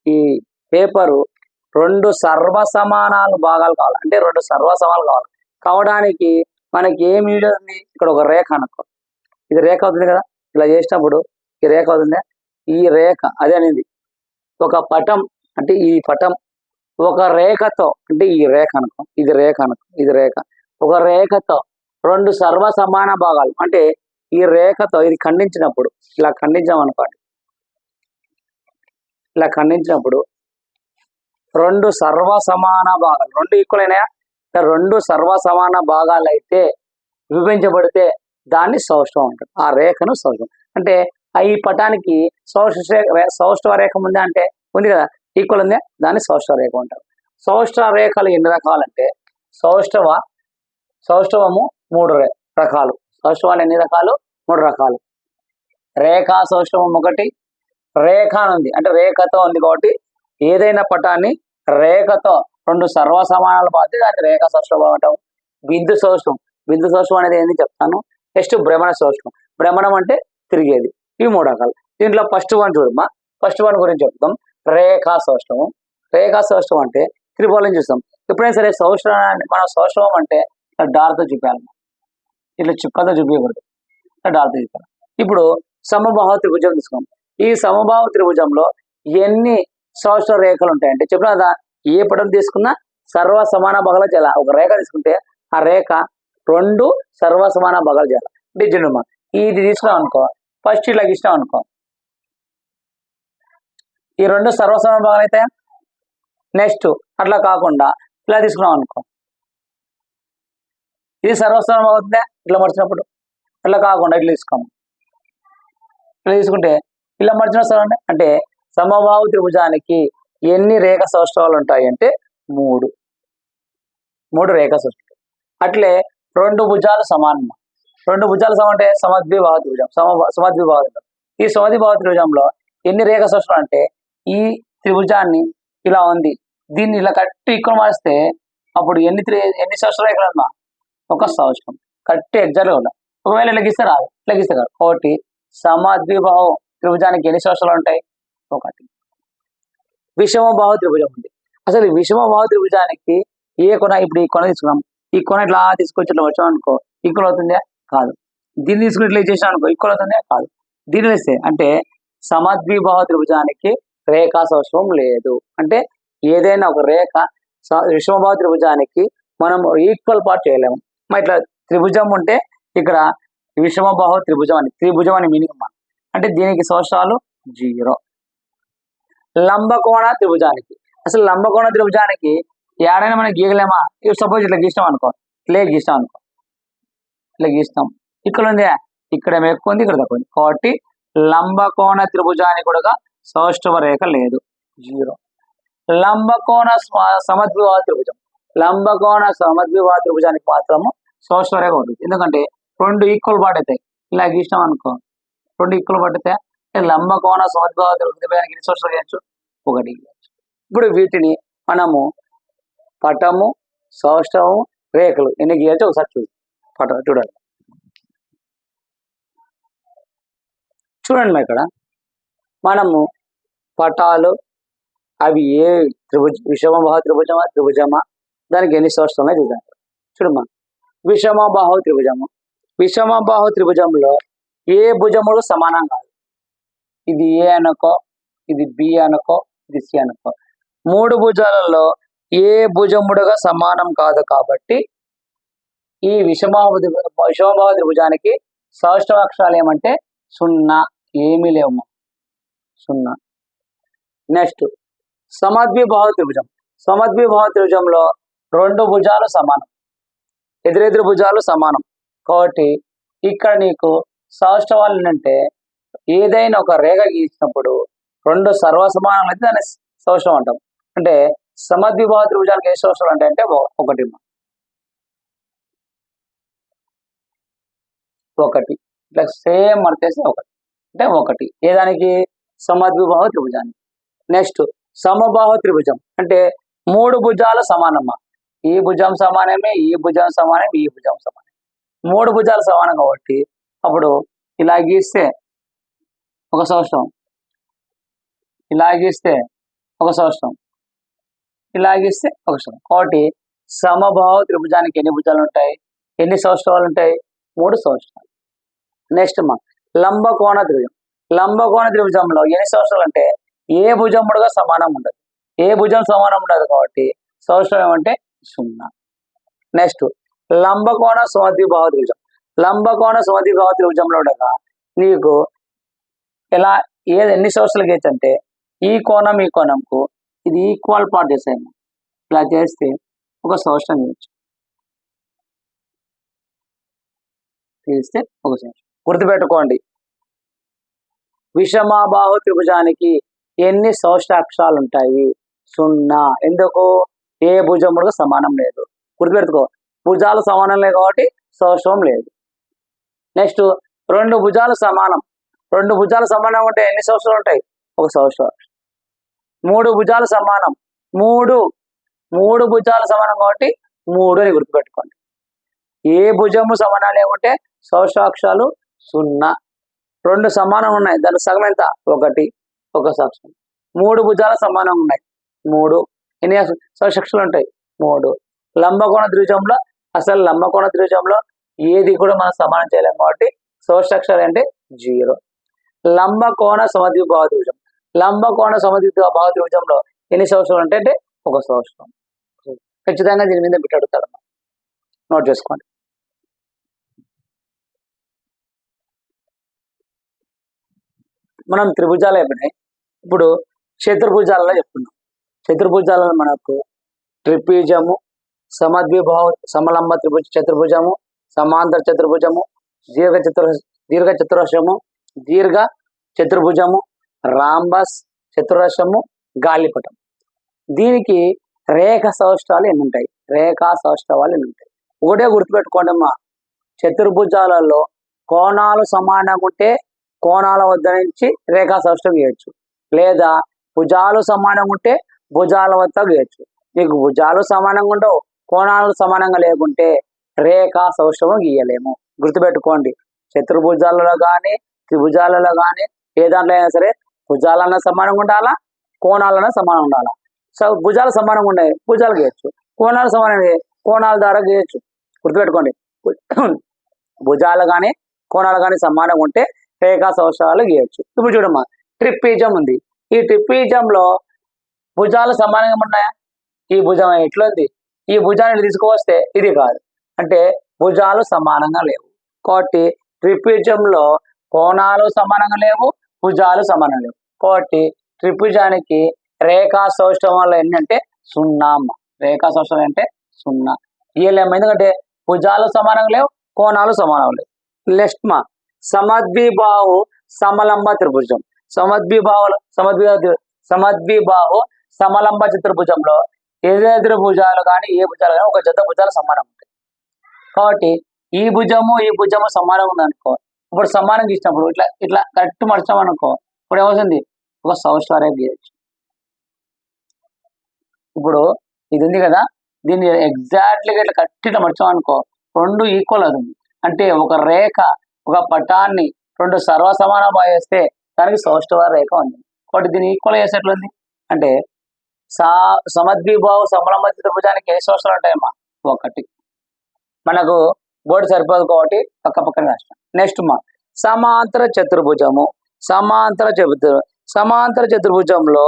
ఈ పేపరు 2 సర్వసమానాలు భాగాలు కావాలి, అంటే 2 సర్వసమానాలు కావడానికి మనకి ఏమి ఉంది? ఇక్కడ ఒక రేఖ అనుకో, ఇది రేఖ అవుతుంది కదా, ఇలా చేసినప్పుడు ఈ రేఖ అవుతుందా? ఈ రేఖ అదే అనేది ఒక పటం, అంటే ఈ పటం ఒక రేఖతో, అంటే ఈ రేఖ అనుకో, ఇది రేఖ, ఒక రేఖతో 2 సర్వసమాన భాగాలు, అంటే ఈ రేఖతో ఇది ఖండించినప్పుడు, ఇలా ఖండించామనుకోండి, ఇలా ఖండించినప్పుడు 2 సర్వసమాన భాగాలు, 2 ఈక్వల్ అయినాయా? 2 సర్వసమాన భాగాలు అయితే విభజించబడితే దాన్ని సౌష్ఠవం అంటారు. ఆ రేఖను సౌష్ఠవం అంటే ఈ పటానికి సౌష్ఠవ రేఖ ఉందా అంటే ఉంది కదా, ఈక్వల్ ఉందా, దాన్ని సౌష్ఠవ రేఖ అంటారు. సౌష్ఠవ రేఖలు ఎన్ని రకాలంటే సౌష్ఠవము 3 రకాలు. సౌష్ఠవాలు ఎన్ని రకాలు? 3 రకాలు. రేఖా సౌష్ఠవం ఒకటి, రేఖ ఉంది అంటే రేఖతో ఉంది కాబట్టి ఏదైనా పటాన్ని రేఖతో 2 సర్వసమానాలు పాతే దాన్ని రేఖా సౌష్ఠవం అంటాం. బిందు సౌష్ఠవం అనేది ఏంటి చెప్తాను. నెక్స్ట్ భ్రమణ సౌష్ఠవం. భ్రమణం అంటే తిరిగేది. ఇవి 3 రకాలు. దీంట్లో ఫస్ట్ వన్ చూడమ్మా, ఫస్ట్ వన్ గురించి చెప్తాం. రేఖా సౌష్ఠవం. రేఖా సౌష్ఠవం అంటే త్రిభుజం చూస్తాం. ఎప్పుడైనా సరే మన సౌష్ఠవం అంటే డార్తో చూపాలి, ఇట్లా చుక్కతో చూపించకూడదు, డార్తో చూపాలి. ఇప్పుడు సమబాహు త్రిభుజం తీసుకున్నాం. ఈ సమబాహు త్రిభుజంలో ఎన్ని సౌష్ఠవ రేఖలు ఉంటాయంటే చెప్పిన కదా, ఏ పటం తీసుకున్నా సర్వసమాన భాగాలు చేయాలి. ఒక రేఖ తీసుకుంటే ఆ రేఖ 2 సర్వసమాన భాగాలు చేయాలి. అంటే జనుమా ఇది తీసుకున్నాం అనుకో, ఫస్ట్ ఇట్లా ఇచ్చినాం అనుకో, ఈ 2 సర్వసమాన భాగాలు అయితే నెక్స్ట్ అట్లా కాకుండా ఇలా తీసుకున్నాం అనుకో, ఇది సర్వసమాన భాగం అవుతుందా ఇట్లా మర్చినప్పుడు, అట్లా కాకుండా ఇట్లా తీసుకోము, ఇట్లా తీసుకుంటే ఇలా మర్చిన అంటే సమబాహు త్రిభుజానికి ఎన్ని రేఖ సౌష్ఠవాలు ఉంటాయి అంటే 3 రేఖ సౌష్ఠవాలు. అట్లే 2 భుజాలు సమానం. 2 భుజాలు సమానం అంటే సమద్విబాహు త్రిభుజం. సమద్విబాహు త్రిభుజం. ఈ సమద్విబాహు త్రిభుజంలో ఎన్ని రేఖ సౌష్ఠవాలు అంటే ఈ త్రిభుజాన్ని ఇలా ఉంది, దీన్ని ఇలా కట్టి ఇక్కడ మారిస్తే అప్పుడు ఎన్ని సౌష్ఠవ రేఖలు అన్నా ఒక సౌష్ఠవం కట్టి ఎగ్జాక్ట్గా ఉండాలి. ఒకవేళ లెగిస్తే రాదు, లెగిస్తే కాదు. ఒకటి సమద్విబాహు త్రిభుజానికి ఎన్ని సౌష్ఠవాలు ఉంటాయి? 1. విషమబాహు త్రిభుజం ఉంది. అసలు ఈ విషమబాహు త్రిభుజానికి ఏ కొన, ఇప్పుడు ఈ కొన తీసుకున్నాం, ఈ కొన ఇట్లా తీసుకొచ్చి ఇట్లా వచ్చాం అనుకో, ఈక్వల్ అవుతుందా? కాదు. దీన్ని తీసుకుని ఇట్లా చేసాం అనుకో, ఈక్వల్ అవుతుందా? కాదు. దీన్ని వేస్తే అంటే సమద్విబాహు త్రిభుజానికి రేఖా సౌష్ఠవం లేదు. అంటే ఏదైనా ఒక రేఖ విషమబాహు త్రిభుజానికి మనం ఈక్వల్ పార్ట్ చేయలేము. మరి ఇట్లా త్రిభుజం ఉంటే ఇక్కడ విషమబాహు త్రిభుజం అని మీనింగ్ అంటే దీనికి సౌష్ఠవాలు 0. లంబకోణ త్రిభుజానికి, అసలు లంబకోణ త్రిభుజానికి ఏడైనా మనం గీయగలేమా? ఇప్పుడు సపోజ్ ఇట్లా గీసినాం అనుకో, ఇట్లా గీసినాం అనుకో, ఇట్లా గీస్తాం. ఇక్కడ ఉంది, ఇక్కడ ఎక్కువ ఉంది, ఇక్కడ తక్కువ ఉంది. కాబట్టి లంబకోణ త్రిభుజానికి కూడా సౌష్ఠవ రేఖ లేదు, 0. లంబకోణ సమద్విబాహు త్రిభుజం, లంబకోణ సమద్విబాహు త్రిభుజానికి మాత్రము సౌష్ఠవ రేఖ ఉంటుంది. ఎందుకంటే 2 ఈక్వల్ పార్ట్ అవుతాయి. ఇలా గీసినాం అనుకో, 2 ఈక్వల్ పార్ట్ అవుతాయి. లంబకోణ సమద్విబాహు త్రిభుజానికి ఎన్ని సౌష్ఠవ చేయొచ్చు? 1 చేయొచ్చు. ఇప్పుడు వీటిని మనము పటము, సౌష్ఠవము, రేఖలు ఎన్ని గీయచ్చు ఒకసారి చూడండి. చూడండి ఇక్కడ మనము పటాలు అవి ఏ విషమబాహు త్రిభుజమా త్రిభుజమా దానికి ఎన్ని సౌష్ఠవాలు చూద్దాం. చూడమ్మా, విషమబాహు త్రిభుజము, విషమబాహు త్రిభుజంలో ఏ భుజములు సమానం కాదు. ఇది ఏ అనుకో, ఇది బి అనుకో, ఇది సి అనుకో. 3 భుజాలలో ఏ భుజముడుగా సమానం కాదు. కాబట్టి ఈ విషమబాహు త్రిభుజానికి సౌష్ఠవ అక్షరాలు ఏమంటే 0, ఏమీ లేవు, 0. నెక్స్ట్ సమద్విబాహు త్రిభుజం, సమద్విబాహు త్రిభుజంలో 2 భుజాలు సమానం, ఎదురెదురు భుజాలు సమానం. కాబట్టి ఇక్కడ నీకు సౌష్ఠవాలు ఏంటంటే ఏదైనా ఒక రేఖ గీసినప్పుడు 2 సర్వసమానాలు అయితే దాన్ని సౌష్ఠవం అంటాం. అంటే సమద్విబాహు త్రిభుజానికి ఏ సౌష్ఠవాలు అంటే 1 ఇట్లా సేమ్ మడితేస్తే 1 అంటే 1 ఏదానికి? సమద్విబాహు త్రిభుజానికి. నెక్స్ట్ సమబాహు త్రిభుజం అంటే 3 భుజాలు సమానమ్మా, ఈ భుజం సమానమే, ఈ భుజం సమానం, ఈ భుజం సమానం, 3 భుజాలు సమానం. కాబట్టి అప్పుడు ఇలా గీస్తే ఒక సౌష్ఠవం, ఇలా గీస్తే ఒక సౌష్ఠవం, ఇలా గీస్తే ఒక సౌష్ఠవం. కాబట్టి సమబాహు త్రిభుజానికి ఎన్ని భుజాలు ఉంటాయి? ఎన్ని సౌష్ఠవాలు ఉంటాయి? 3 సౌష్ఠవాలు. నెక్స్ట్ మా లంబకోణ త్రిభుజం, లంబకోణ త్రిభుజంలో ఎన్ని సౌష్ఠవాలు అంటే ఏ భుజముడుగా సమానం ఉండదు, ఏ భుజం సమానం ఉండదు. కాబట్టి సౌష్ఠవం ఏమంటే 0. నెక్స్ట్ లంబకోణ సమద్విబాహు త్రిభుజం, లంబకోణ సమద్విబాహు త్రిభుజంలో ఉండగా నీకు ఎలా ఎన్ని సౌష్ఠవాలు గీయచ్చు అంటే ఈ కోణం ఈ కోణంకు ఇది ఈక్వల్ పార్ట్ చేసాము, ఇలా చేస్తే ఒక సౌష్ఠవం గీయచ్చు, తీస్తే ఒక సౌష్ఠవం. గుర్తుపెట్టుకోండి, విషమబాహు త్రిభుజానికి ఎన్ని సౌష్ఠవ అక్షరాలు ఉంటాయి? 0. ఎందుకు? ఏ భుజముడుగా సమానం లేదు. గుర్తుపెట్టుకో, భుజాలు సమానం లేదు కాబట్టి సౌష్ఠవం లేదు. నెక్స్ట్ 2 భుజాలు సమానం, 2 భుజాలు సమానం ఉంటే ఎన్ని సౌష్ఠవాలు ఉంటాయి? ఒక సౌష్ఠవం. 3 భుజాలు సమానం, 3 భుజాలు సమానం కాబట్టి 3 అని గుర్తుపెట్టుకోండి. ఏ భుజము సమానం లేకుంటే సౌష్ఠవ అక్షరాలు 0. 2 సమానం ఉన్నాయి, దాని సగం ఎంత? 1, ఒక సౌష్ఠవం. 3 భుజాలు సమానం ఉన్నాయి, 3. ఎన్ని సౌష్ఠవాలు ఉంటాయి? 3. లంబకోణ త్రిభుజంలో అసలు లంబకోణ త్రిభుజంలో ఏది కూడా మనం సమానం చేయలేము కాబట్టి సౌష్ఠవాలు అంటే 0. లంబకోణ సమద్విబాహు త్రిభుజం, లంబకోణ సమద్విబాహు త్రిభుజంలో ఎన్ని సౌష్ఠవాలు అంటే ఒక సౌష్ఠవం. ఖచ్చితంగా దీని మీద బిట్ అడుగుతారు, నోట్ చేసుకోండి. మనం త్రిభుజాలు అయిపోయినాయి, ఇప్పుడు చతుర్భుజాలలో చెప్తున్నాం. చతుర్భుజాలలో మనకు ట్రిపీజము, సమద్విబాహు సమలంబ చతుర్భుజము, సమాంతర చతుర్భుజము, దీర్ఘ చతురస్రము, దీర్ఘ చతుర్భుజము, రాంబస్ చతురస్రము, గాలిపటం. దీనికి రేఖ సౌష్ఠవాలు ఎన్ని ఉంటాయి? రేఖా సౌష్ఠవాలు ఎన్ని ఉంటాయి? ఒకటే గుర్తుపెట్టుకోండి అమ్మా, చతుర్భుజాలలో కోణాలు సమానంగా ఉంటే కోణాల వద్ద నుంచి రేఖా సౌష్ఠవం గీయచ్చు, లేదా భుజాలు సమానంగా ఉంటే భుజాల వద్ద గీయచ్చు. నీకు భుజాలు సమానంగా ఉండవు, కోణాలు సమానంగా లేకుంటే రేఖా సౌష్ఠవం గీయలేము. గుర్తుపెట్టుకోండి, చతుర్భుజాలలో కానీ త్రిభుజాలలో కానీ ఏ దాంట్లో అయినా సరే భుజాలన్నా సమానంగా ఉండాలా, కోణాలన్నా సమానంగా ఉండాలా. సో భుజాలు సమానంగా ఉన్నాయి, భుజాలు గీయచ్చు, కోణాలు సమానంగా కోణాల ద్వారా గీయచ్చు. గుర్తుపెట్టుకోండి, భుజాలు కానీ కోణాలు కానీ సమానంగా ఉంటే రేఖా సౌష్ఠవాలు గీయచ్చు. ఇప్పుడు చూడమ్మా, ట్రిపీజం ఉంది. ఈ ట్రిపీజంలో భుజాలు సమానంగా ఉన్నాయా? ఈ భుజం ఎట్లుంది? ఈ భుజాన్ని తీసుకువస్తే ఇది కాదు, అంటే భుజాలు సమానంగా లేవు. కాబట్టి ట్రిపీజంలో కోణాలు సమానంగా లేవు, భుజాలు సమానంగా లేవు. కాబట్టి ట్రిపీజానికి రేఖా సౌష్ఠవాలు ఎన్ని అంటే 0. రేఖా సౌష్టవం అంటే 0. ఇయలేము, ఎందుకంటే భుజాలు సమానంగా లేవు, కోణాలు సమానంగా లేవు. నెక్స్ట్ మా సమద్విబాహు సమలంబ త్రిభుజం. సమద్విబాహు సమలంబ చతుర్భుజంలో ఎదురెదురు భుజాలు కానీ ఏ భుజాలు కానీ ఒక జత భుజాలు సమానం ఉంటాయి. కాబట్టి ఈ భుజము సమానంగా ఉందనుకో, ఇప్పుడు సమానంగా ఇచ్చినప్పుడు ఇట్లా ఇట్లా కరెక్ట్ మడిచామనుకో, ఇప్పుడు ఏమవుతుంది, ఒక సౌష్ఠవ రేఖ గీయచ్చు. ఇప్పుడు ఇది ఉంది కదా, దీన్ని ఎగ్జాక్ట్లీగా ఇట్లా కరెక్ట్ ఇట్లా మడిచామనుకో, రెండు ఈక్వల్ అవుతుంది. అంటే ఒక రేఖ ఒక పటాన్ని రెండు సర్వసమానం వేస్తే దానికి సౌష్ఠవ రేఖ ఉంది. కాబట్టి దీన్ని ఈక్వల్ చేసేట్లుంది అంటే సమద్విబాహు సమలంబ త్రిభుజానికి ఏ సౌష్ఠవాలు ఉంటాయమ్మా? 1. మనకు బోర్డు సరిపోదు కాబట్టి పక్క పక్కన రాష్ట్రం. నెక్స్ట్ మా సమాంతర చతుర్భుజము. సమాంతర చతుర్భుజంలో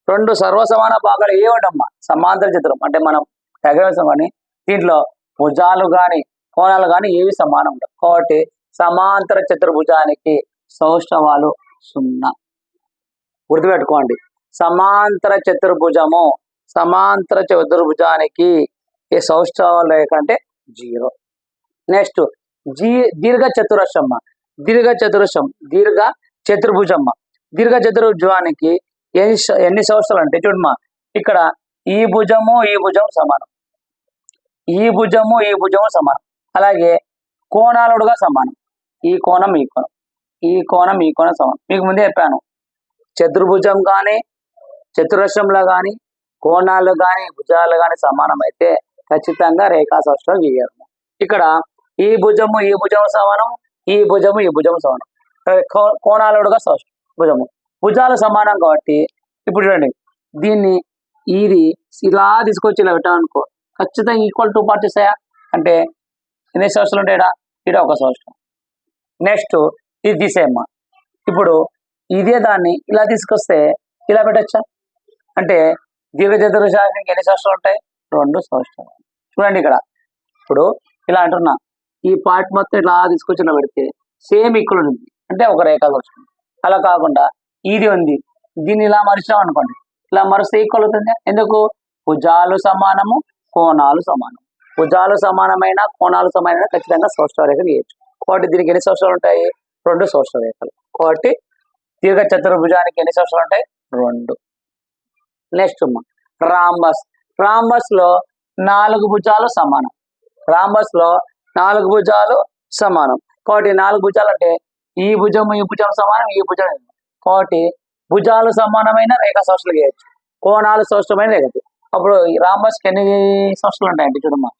రెండు సర్వసమాన భాగాలు ఏమిటమ్మా? సమాంతర చతురం అంటే మనం డయాగ్రామ్ కానీ దీంట్లో భుజాలు కానీ కోణాలు కానీ ఏవి సమానం ఉండవు. కాబట్టి సమాంతర చతుర్భుజానికి సౌష్ఠవాలు 0. గుర్తుపెట్టుకోండి, సమాంతర చతుర్భుజానికి ఏ సౌష్ఠవ రేఖ అంటే 0. నెక్స్ట్ దీర్ఘ చతురస్రమ్మ. దీర్ఘ చతుర్భుజానికి ఎన్ని సౌష్ఠవాలు అంటే చూడమ్మా, ఇక్కడ ఈ భుజము సమానం, ఈ భుజము సమానం, అలాగే కోణాలుగా సమానం. ఈ కోణం సమానం. మీకు ముందే చెప్పాను, చతుర్భుజం కానీ చతురస్రంలో కానీ కోణాలు కానీ భుజాలు కానీ సమానం అయితే ఖచ్చితంగా రేఖా సౌష్ఠవం గీయరు. ఇక్కడ ఈ భుజము సమానం, ఈ భుజము సమానం, కోణాలుగా భుజాలు సమానం. కాబట్టి ఇప్పుడు చూడండి, దీన్ని ఇది ఇలా తీసుకొచ్చి ఇలా పెట్టామనుకో, ఖచ్చితంగా ఈక్వల్ 2 పార్ట్స్ ఇస్తాయా? అంటే ఎన్ని సౌష్ఠవాలు ఉంటాయా? ఇక్కడ ఒక సౌష్ఠవం. నెక్స్ట్ ఇది తీసేయమ్మా. ఇప్పుడు ఇదే దాన్ని ఇలా తీసుకొస్తే ఇలా పెట్టచ్చా? అంటే దీర్ఘ చతుర్భుజానికి ఎన్ని సౌష్ఠవాలు ఉంటాయి? 2 సౌష్ఠవాలు. చూడండి ఇక్కడ, ఇప్పుడు ఇలా అంటున్నా, ఈ పార్ట్ మొత్తం ఇలా తీసుకొచ్చి ఇలా పెడితే సేమ్ ఈక్వల్ ఉంటుంది, అంటే ఒక రేఖ వస్తుంది. అలా కాకుండా ఇది ఉంది, దీన్ని ఇలా మరిచాం అనుకోండి, ఇలా మరిస్తే ఈక్వల్ అవుతుంది. ఎందుకు? భుజాలు సమానము, కోణాలు సమానం. భుజాలు సమానమైన కోణాలు సమానమైన ఖచ్చితంగా సౌష్ఠవ రేఖ గీయచ్చు. కాబట్టి దీనికి ఎన్ని సౌష్ఠవాలు ఉంటాయి? 2 సౌష్ఠవ రేఖలు. కాబట్టి దీర్ఘ చతుర్భుజానికి ఎన్ని సౌష్ఠవాలు ఉంటాయి? 2. నెక్స్ట్ రాంబస్ లో 4 భుజాలు సమానం. కాబట్టి 4 భుజాలు అంటే ఈ భుజం సమానం, ఈ భుజం. కాబట్టి భుజాలు సమానమైన రేఖా సౌష్ఠవాలు గీయచ్చు, కోణాలు సౌష్ఠవమైన రేఖ. అప్పుడు రాంబస్కి ఎన్ని సౌష్ఠవాలు ఉంటాయంటే చూడమ్మా,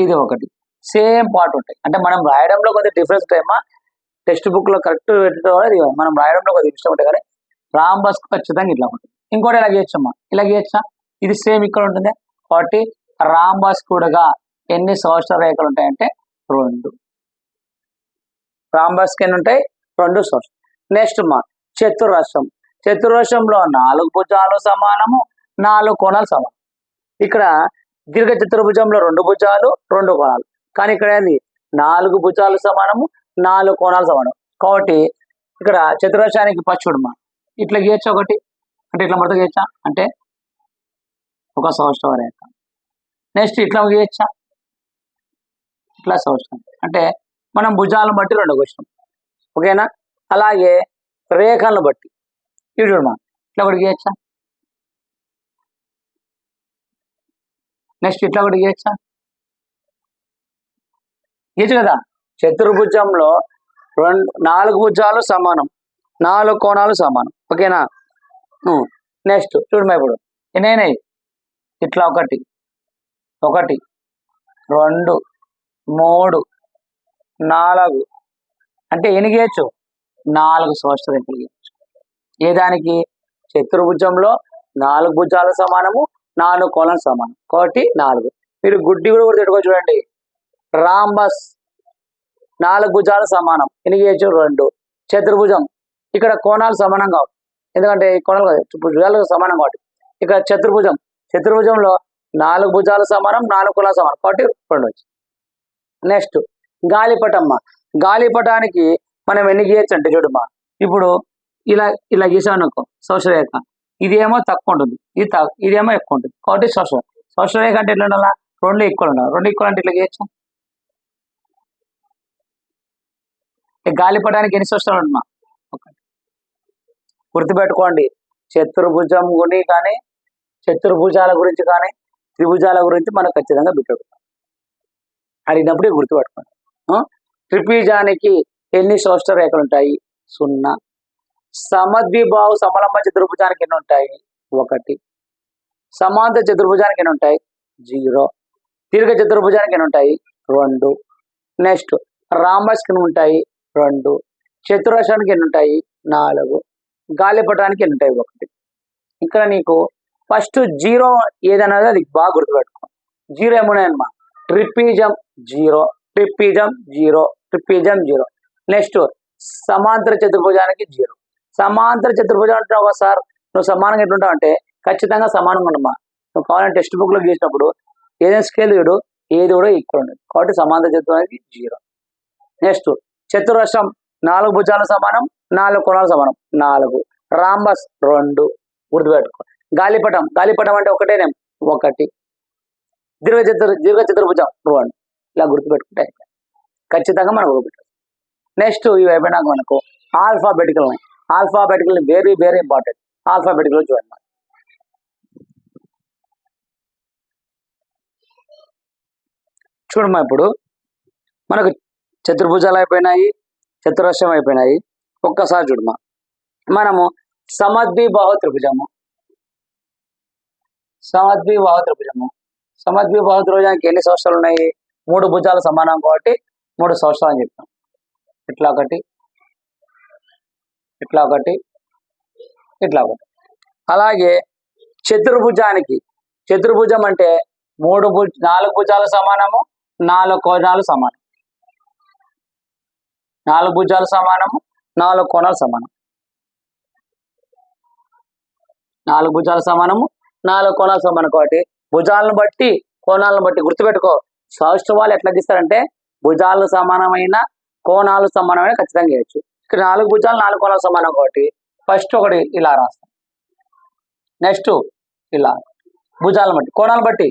ఇది 1. సేమ్ పార్ట్ ఉంటాయి. అంటే మనం రాయడంలో కొద్దిగా డిఫరెన్స్ ఉంటాయమ్మా, టెక్స్ట్ బుక్ లో కరెక్ట్ పెట్టడం మనం రాయడంలో కొద్దిగా ఇష్టం ఉంటాయి. కానీ రాంబస్ ఖచ్చితంగా ఇట్లా ఉంటుంది. ఇంకోటి ఇలా గీయచ్చమ్మా, ఇలా గీయచ్చా, ఇది సేమ్ ఇక్కడ ఉంటుంది. కాబట్టి రాంబస్ కూడా ఎన్ని సౌష్ఠవ రేఖలు ఉంటాయంటే 2. రాంబస్కి ఎన్ని ఉంటాయి? 2 సౌష్ఠవం. నెక్స్ట్ మా చతురస్రంలో 4 భుజాలు సమానము, 4 కోణాలు సమానం. ఇక్కడ దీర్ఘ చతుర్భుజంలో 2 భుజాలు 2 కోణాలు, కానీ ఇక్కడ ఏంది 4 భుజాలు సమానము, 4 కోణాలు సమానం. కాబట్టి ఇక్కడ చతురస్రానికి పచ్చుడుమా ఇట్లా గీయచ్చా ఒకటి, అంటే ఇట్లా మొదట గీయచ్చా అంటే ఒక సౌష్ఠవ రేఖ. నెక్స్ట్ ఇట్లా గీయచ్చా, ఇట్లా సౌష్ఠవం. అంటే మనం భుజాలను బట్టి 2 వచ్చినాం, ఓకేనా? అలాగే రేఖలను బట్టి ఇటు చూడమా, ఇట్లా ఒకటి గీయచ్చా, నెక్స్ట్ ఇట్లా ఒకటి గీయచ్చా, గీయచ్చు కదా. చతుర్భుజంలో 4 భుజాలు సమానం, 4 కోణాలు సమానం, ఓకేనా? నెక్స్ట్ చూడమా, ఇప్పుడు ఎన్నైనాయి? ఇట్లా 1 2 3 4 అంటే ఎన్ని గీయచ్చు? 4 సౌష్ఠవ రేఖలు గీయచ్చు. ఏ దానికి? చతుర్భుజంలో 4 భుజాలు సమానము, 4 కోణాలు సమానం, కాబట్టి 4. మీరు గుడ్డి కూడా పెట్టుకో చూడండి, రాంబస్ 4 భుజాలు సమానం, ఎన్ని గీయచ్చు? 2. చతుర్భుజం ఇక్కడ కోణాలు సమానం కావు, ఎందుకంటే ఈ కోణాలు భుజాలు సమానం కాబట్టి. ఇక్కడ చతుర్భుజంలో 4 భుజాలు సమానం, 4 కోణాలు సమానం, కాబట్టి 2 వచ్చి. నెక్స్ట్ గాలిపటానికి మనం ఎన్ని గీయచ్చు అంటే చూడమ్మా, ఇప్పుడు ఇలా గీసామనుకో సౌష్ఠవ రేఖ, ఇదేమో తక్కువ ఉంటుంది, ఇదేమో ఎక్కువ ఉంటుంది. కాబట్టి స్పర్శ రేఖ అంటే ఎట్లా ఉండాలా? రెండు ఈక్వల్ ఉండాలి. రెండు ఈక్వల్ అంటే ఇట్లా చేయొచ్చు. గాలిపటానికి ఎన్ని స్పర్శలు ఉంటున్నా? ఒకటి. గుర్తుపెట్టుకోండి, చతుర్భుజం గురి కానీ చతుర్భుజాల గురించి కానీ త్రిభుజాల గురించి మనం ఖచ్చితంగా బిట్టెడుతాం. అడిగినప్పుడు గుర్తుపెట్టుకోండి. త్రిభుజానికి ఎన్ని స్పర్శ రేఖలు ఉంటాయి? 0. సమద్విబాహు సమలంబ చతుర్భుజానికి ఎన్ని ఉంటాయి? 1. సమాంతర చతుర్భుజానికి ఎన్ని ఉంటాయి? 0. దీర్ఘ చతుర్భుజానికి ఎన్ని ఉంటాయి? 2. నెక్స్ట్ రాంబస్కి ఎన్ని ఉంటాయి? 2. చతురస్రానికి ఎన్ని ఉంటాయి? 4. గాలిపటానికి ఎన్ని ఉంటాయి? 1. ఇక్కడ నీకు ఫస్ట్ 0 ఏదన్నది అది బాగా గుర్తుపెట్టుకో. 0 ఏమున్నాయమ్మా? ట్రిపిజం 0, ట్రిపిజం 0, ట్రిపిజం 0. నెక్స్ట్ సమాంతర చతుర్భుజానికి 0. సమాంతర చతుర్భుజం అంటే ఒకసారి నువ్వు సమానంగా ఎట్లుంటావు అంటే ఖచ్చితంగా సమానంగా ఉండమ్మా. నువ్వు కావాలంటే టెక్స్ట్ బుక్ లో గీసినప్పుడు ఏదైనా స్కేల్ చూడు, ఏది కూడా ఈక్వల్ ఉండదు. కాబట్టి సమాంతర చతుర్భుజానికి 0. నెక్స్ట్ చతురస్రం 4 భుజాలు సమానం, 4 కోణాలు సమానం 4. రాంబస్ 2 గుర్తుపెట్టుకో. గాలిపటం అంటే ఒకటేనే 1. దీర్ఘ చతుర్భుజం 2. ఇలా గుర్తుపెట్టుకుంటే ఖచ్చితంగా మనం గుర్తుపెట్టాలి. నెక్స్ట్ ఇవి అయిపోయినాక మనకు ఆల్ఫాబెటికల్ ఉన్నాయి. Alphabetical very very important. Alphabetical చూడండి. చూడమ్మా, ఇప్పుడు మనకు చతుర్భుజాలు అయిపోయినాయి, చతురస్రం అయిపోయినాయి. ఒక్కసారి చూడమ్మా, మనము సమద్విబాహు త్రిభుజము త్రిభుజానికి ఎన్ని సంవత్సరాలు ఉన్నాయి? 3 భుజాలు సమానం కాబట్టి 3 సంవత్సరాలు అని చెప్తాం. ఇట్లా ఒకటి, ఇట్లా ఒకటి, ఇట్లా ఒకటి. అలాగే చతుర్భుజం అంటే 4 భుజాలు సమానము, 4 కోణాలు సమానం. 4 భుజాలు సమానము, 4 కోణాలు సమానం. 4 భుజాలు సమానము, 4 కోణాలు సమానం. కాబట్టి భుజాలను బట్టి కోణాలను బట్టి గుర్తుపెట్టుకో. సౌష్ఠవాలు ఎట్లా గీస్తారంటే భుజాలు సమానమైన కోణాలు సమానమైన ఖచ్చితంగా చేయొచ్చు. ఇక్కడ 4 భుజాలు 4 కోణాలు సమానం కాబట్టి ఫస్ట్ ఒకటి ఇలా రాస్తాం. నెక్స్ట్ ఇలా భుజాలను బట్టి కోణాలు బట్టి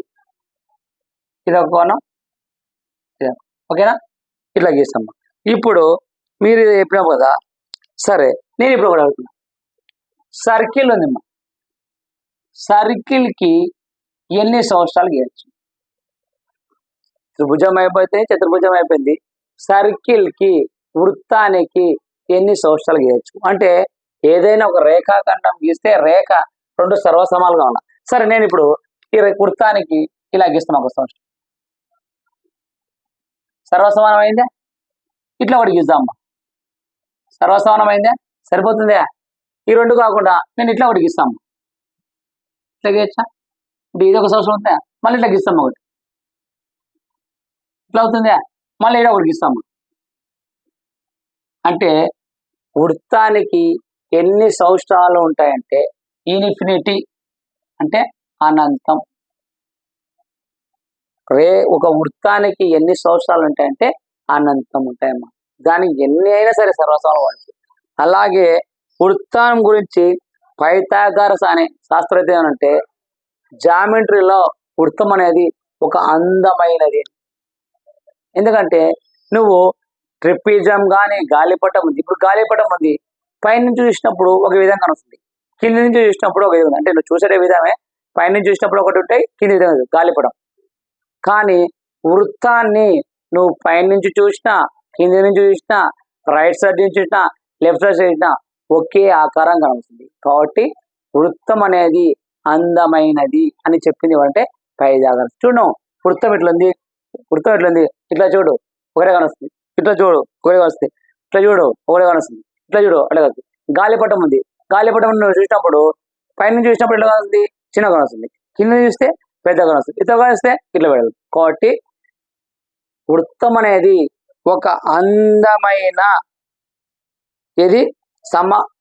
ఇదొక కోణం, ఓకేనా? ఇట్లా గీస్తాం. ఇప్పుడు మీరు చెప్పినా కదా, సరే నేను ఇప్పుడు ఒకటి అడుగుతున్నా. సర్కిల్ ఉందమ్మా, సర్కిల్కి ఎన్ని సంవత్సరాలు గీయచ్చు? త్రిభుజం అయిపోతే చతుర్భుజం అయిపోయింది. సర్కిల్కి వృత్తానికి ఎన్ని సంవత్సరాలు గీయచ్చు? అంటే ఏదైనా ఒక రేఖాఖండం గీస్తే రేఖ 2 సర్వసమాలుగా ఉన్నా సరే, నేను ఇప్పుడు ఈ వృత్తానికి ఇలా గీస్తున్నా 1 సంవత్సరం. సర్వసమానం అయిందే? ఇట్లా ఒకటి గీద్దామమ్మా. సర్వసమానం అయిందే? సరిపోతుందా? ఈ 2 కాకుండా నేను ఇట్లా ఒకటి గీస్తాము. ఇట్లా గీయచ్చా? ఇప్పుడు ఇది 1 సంవత్సరం అవుతుందా? మళ్ళీ ఇట్లా గీస్తాము ఒకటి. ఇట్లా అవుతుందా? మళ్ళీ ఇక్కడ ఒకటి గీస్తాము. అంటే వృత్తానికి ఎన్ని సంవత్సరాలు ఉంటాయంటే ఇన్ఫినిటీ, అంటే అనంతం. ఒక వృత్తానికి ఎన్ని సంవత్సరాలు ఉంటాయంటే అనంతం ఉంటాయమ్మా. దానికి ఎన్ని అయినా సరే సర్వసమానం వాడచ్చు. అలాగే వృత్తం గురించి పైథాగరస్ అనే శాస్త్రవేత్త ఏమంటే జామెట్రీలో వృత్తం అనేది ఒక అందమైనది. ఎందుకంటే నువ్వు ట్రిపిజం కానీ గాలిపటం ఉంది. ఇప్పుడు గాలిపటం ఉంది, పైనుంచి చూసినప్పుడు ఒక విధంగా వస్తుంది, కింది నుంచి చూసినప్పుడు ఒక విధంగా, అంటే నువ్వు చూసే విధమే పైనుంచి చూసినప్పుడు ఒకటి ఉంటాయి, కింది విధంగా గాలిపటం. కానీ వృత్తాన్ని నువ్వు పైనుంచి చూసినా, కింది నుంచి చూసినా, రైట్ సైడ్ నుంచి చూసినా, లెఫ్ట్ సైడ్ చూసినా ఒకే ఆకారం కనిపిస్తుంది. కాబట్టి వృత్తం అనేది అందమైనది అని చెప్పింది అంటే పైథాగరస్. చూడు, వృత్తం ఎట్లుంది, ఇట్లా చూడు ఒకటే కానొస్తుంది, ఇట్లా చూడు ఒకటే వస్తుంది, ఇట్లా చూడు ఒకటే కానొస్తుంది, ఇట్లా చూడు అట్లా కాదు. గాలిపటం ఉంది, గాలిపటం నువ్వు చూసినప్పుడు పైన చూసినప్పుడు ఎట్లా కానొస్తుంది? చిన్నగా కానొస్తుంది, కింద చూస్తే పెద్దగా కానొస్తుంది, ఇట్లా కానిస్తే ఇట్లా పెడదు. కాబట్టి వృత్తం అనేది ఒక అందమైన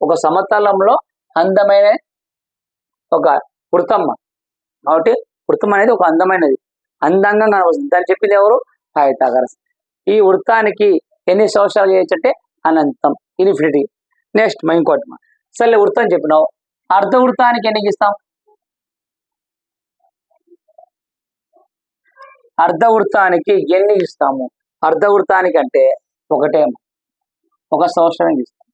ఒక సమతలంలో అందమైన ఒక వృత్తం. కాబట్టి వృత్తం అనేది ఒక అందమైనది, అందంగా కనవస్తుంది. దాన్ని చెప్పింది ఎవరు? పైథాగరస్. ఈ వృత్తానికి ఎన్ని సంవత్సరాలు చేయొచ్చు అంటే అనంతం, ఇన్ఫినిటీ. నెక్స్ట్ ఇంకోటి, సరే వృత్తం చెప్పినావు, అర్ధవృత్తానికి ఎన్ని గీస్తాం? అర్ధవృత్తానికి ఎన్ని గీస్తాము? అర్ధవృత్తానికి అంటే ఒకటేమో, ఒక సంవత్సరం గీస్తాం.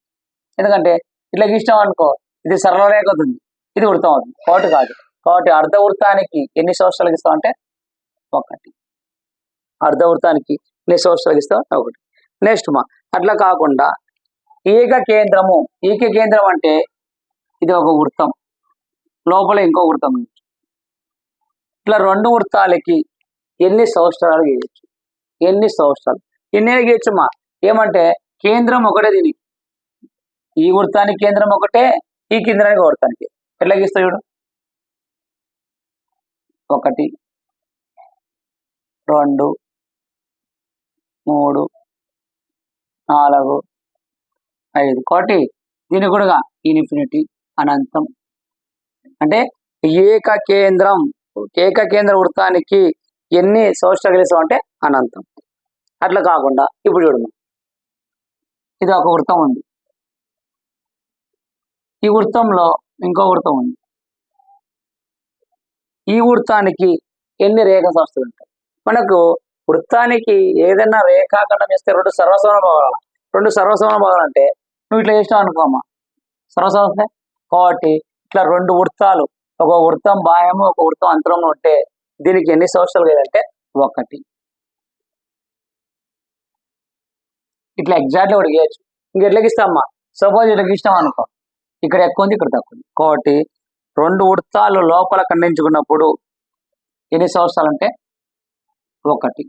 ఎందుకంటే ఇట్లా గీస్తాం అనుకో, ఇది సరళ రేఖ అవుతుంది, ఇది వృత్తం అవుతుంది, కాబట్టి కాదు. కాబట్టి అర్ధవృత్తానికి ఎన్ని సంవత్సరాలు గీస్తాం అంటే ఒకటి. అర్ధవృత్తానికి ఎన్ని సంవత్సరాలు గీస్తాం? ఒకటి. నెక్స్ట్ అట్లా కాకుండా ఏకకేంద్రము. ఏకకేంద్రం అంటే ఇది ఒక వృత్తం, లోపల ఇంకో వృత్తం. ఇట్లా రెండు వృత్తాలకి ఎన్ని సంవత్సరాలు గీయచ్చు? ఎన్ని సంవత్సరాలు? ఎన్ని గీయచ్చమ్మా? ఏమంటే కేంద్రం ఒకటే, దీనికి ఈ వృత్తానికి కేంద్రం ఒకటే, ఈ కేంద్రానికి వృత్తానికి. ఎట్లా గీస్తావు చూడు. 1 2 3 4 5. కాబట్టి దీని కూడా ఇన్ఫినిటీ, అనంతం. అంటే ఏకకేంద్రం, ఏకకేంద్ర వృత్తానికి ఎన్ని సంవత్సరాలు గీస్తాం అంటే అనంతం. అట్లా కాకుండా ఇప్పుడు చూడము, ఇది ఒక వృత్తం ఉంది, ఈ వృత్తంలో ఇంకో వృత్తం ఉంది. ఈ వృత్తానికి ఎన్ని రేఖ సంస్థలు ఉంటాయి? మనకు వృత్తానికి ఏదైనా రేఖాఖండం ఇస్తే 2 సర్వసమాన భాగాలు. 2 సర్వసమాన భాగాలు అంటే నువ్వు ఇట్లా చేసినావు అనుకోమ్మా, సర్వసమాన. కాబట్టి ఇట్లా 2 వృత్తాలు, ఒక వృత్తం బాహ్యము, ఒక వృత్తం అంతరంలో ఉంటే దీనికి ఎన్ని సంవత్సరాలు లేదంటే 1. ఇట్లా ఎగ్జాక్ట్లీ ఒకటి గీయచ్చు. ఇంకెట్లా గీస్తామా? సపోజ్ ఇట్లా గీస్తాం అనుకో, ఇక్కడ ఎక్కువ ఉంది, ఇక్కడ తక్కువ ఉంది. కాబట్టి 2 వృత్తాలు లోపల ఖండించుకున్నప్పుడు ఎన్ని సంవత్సరాలు అంటే 1.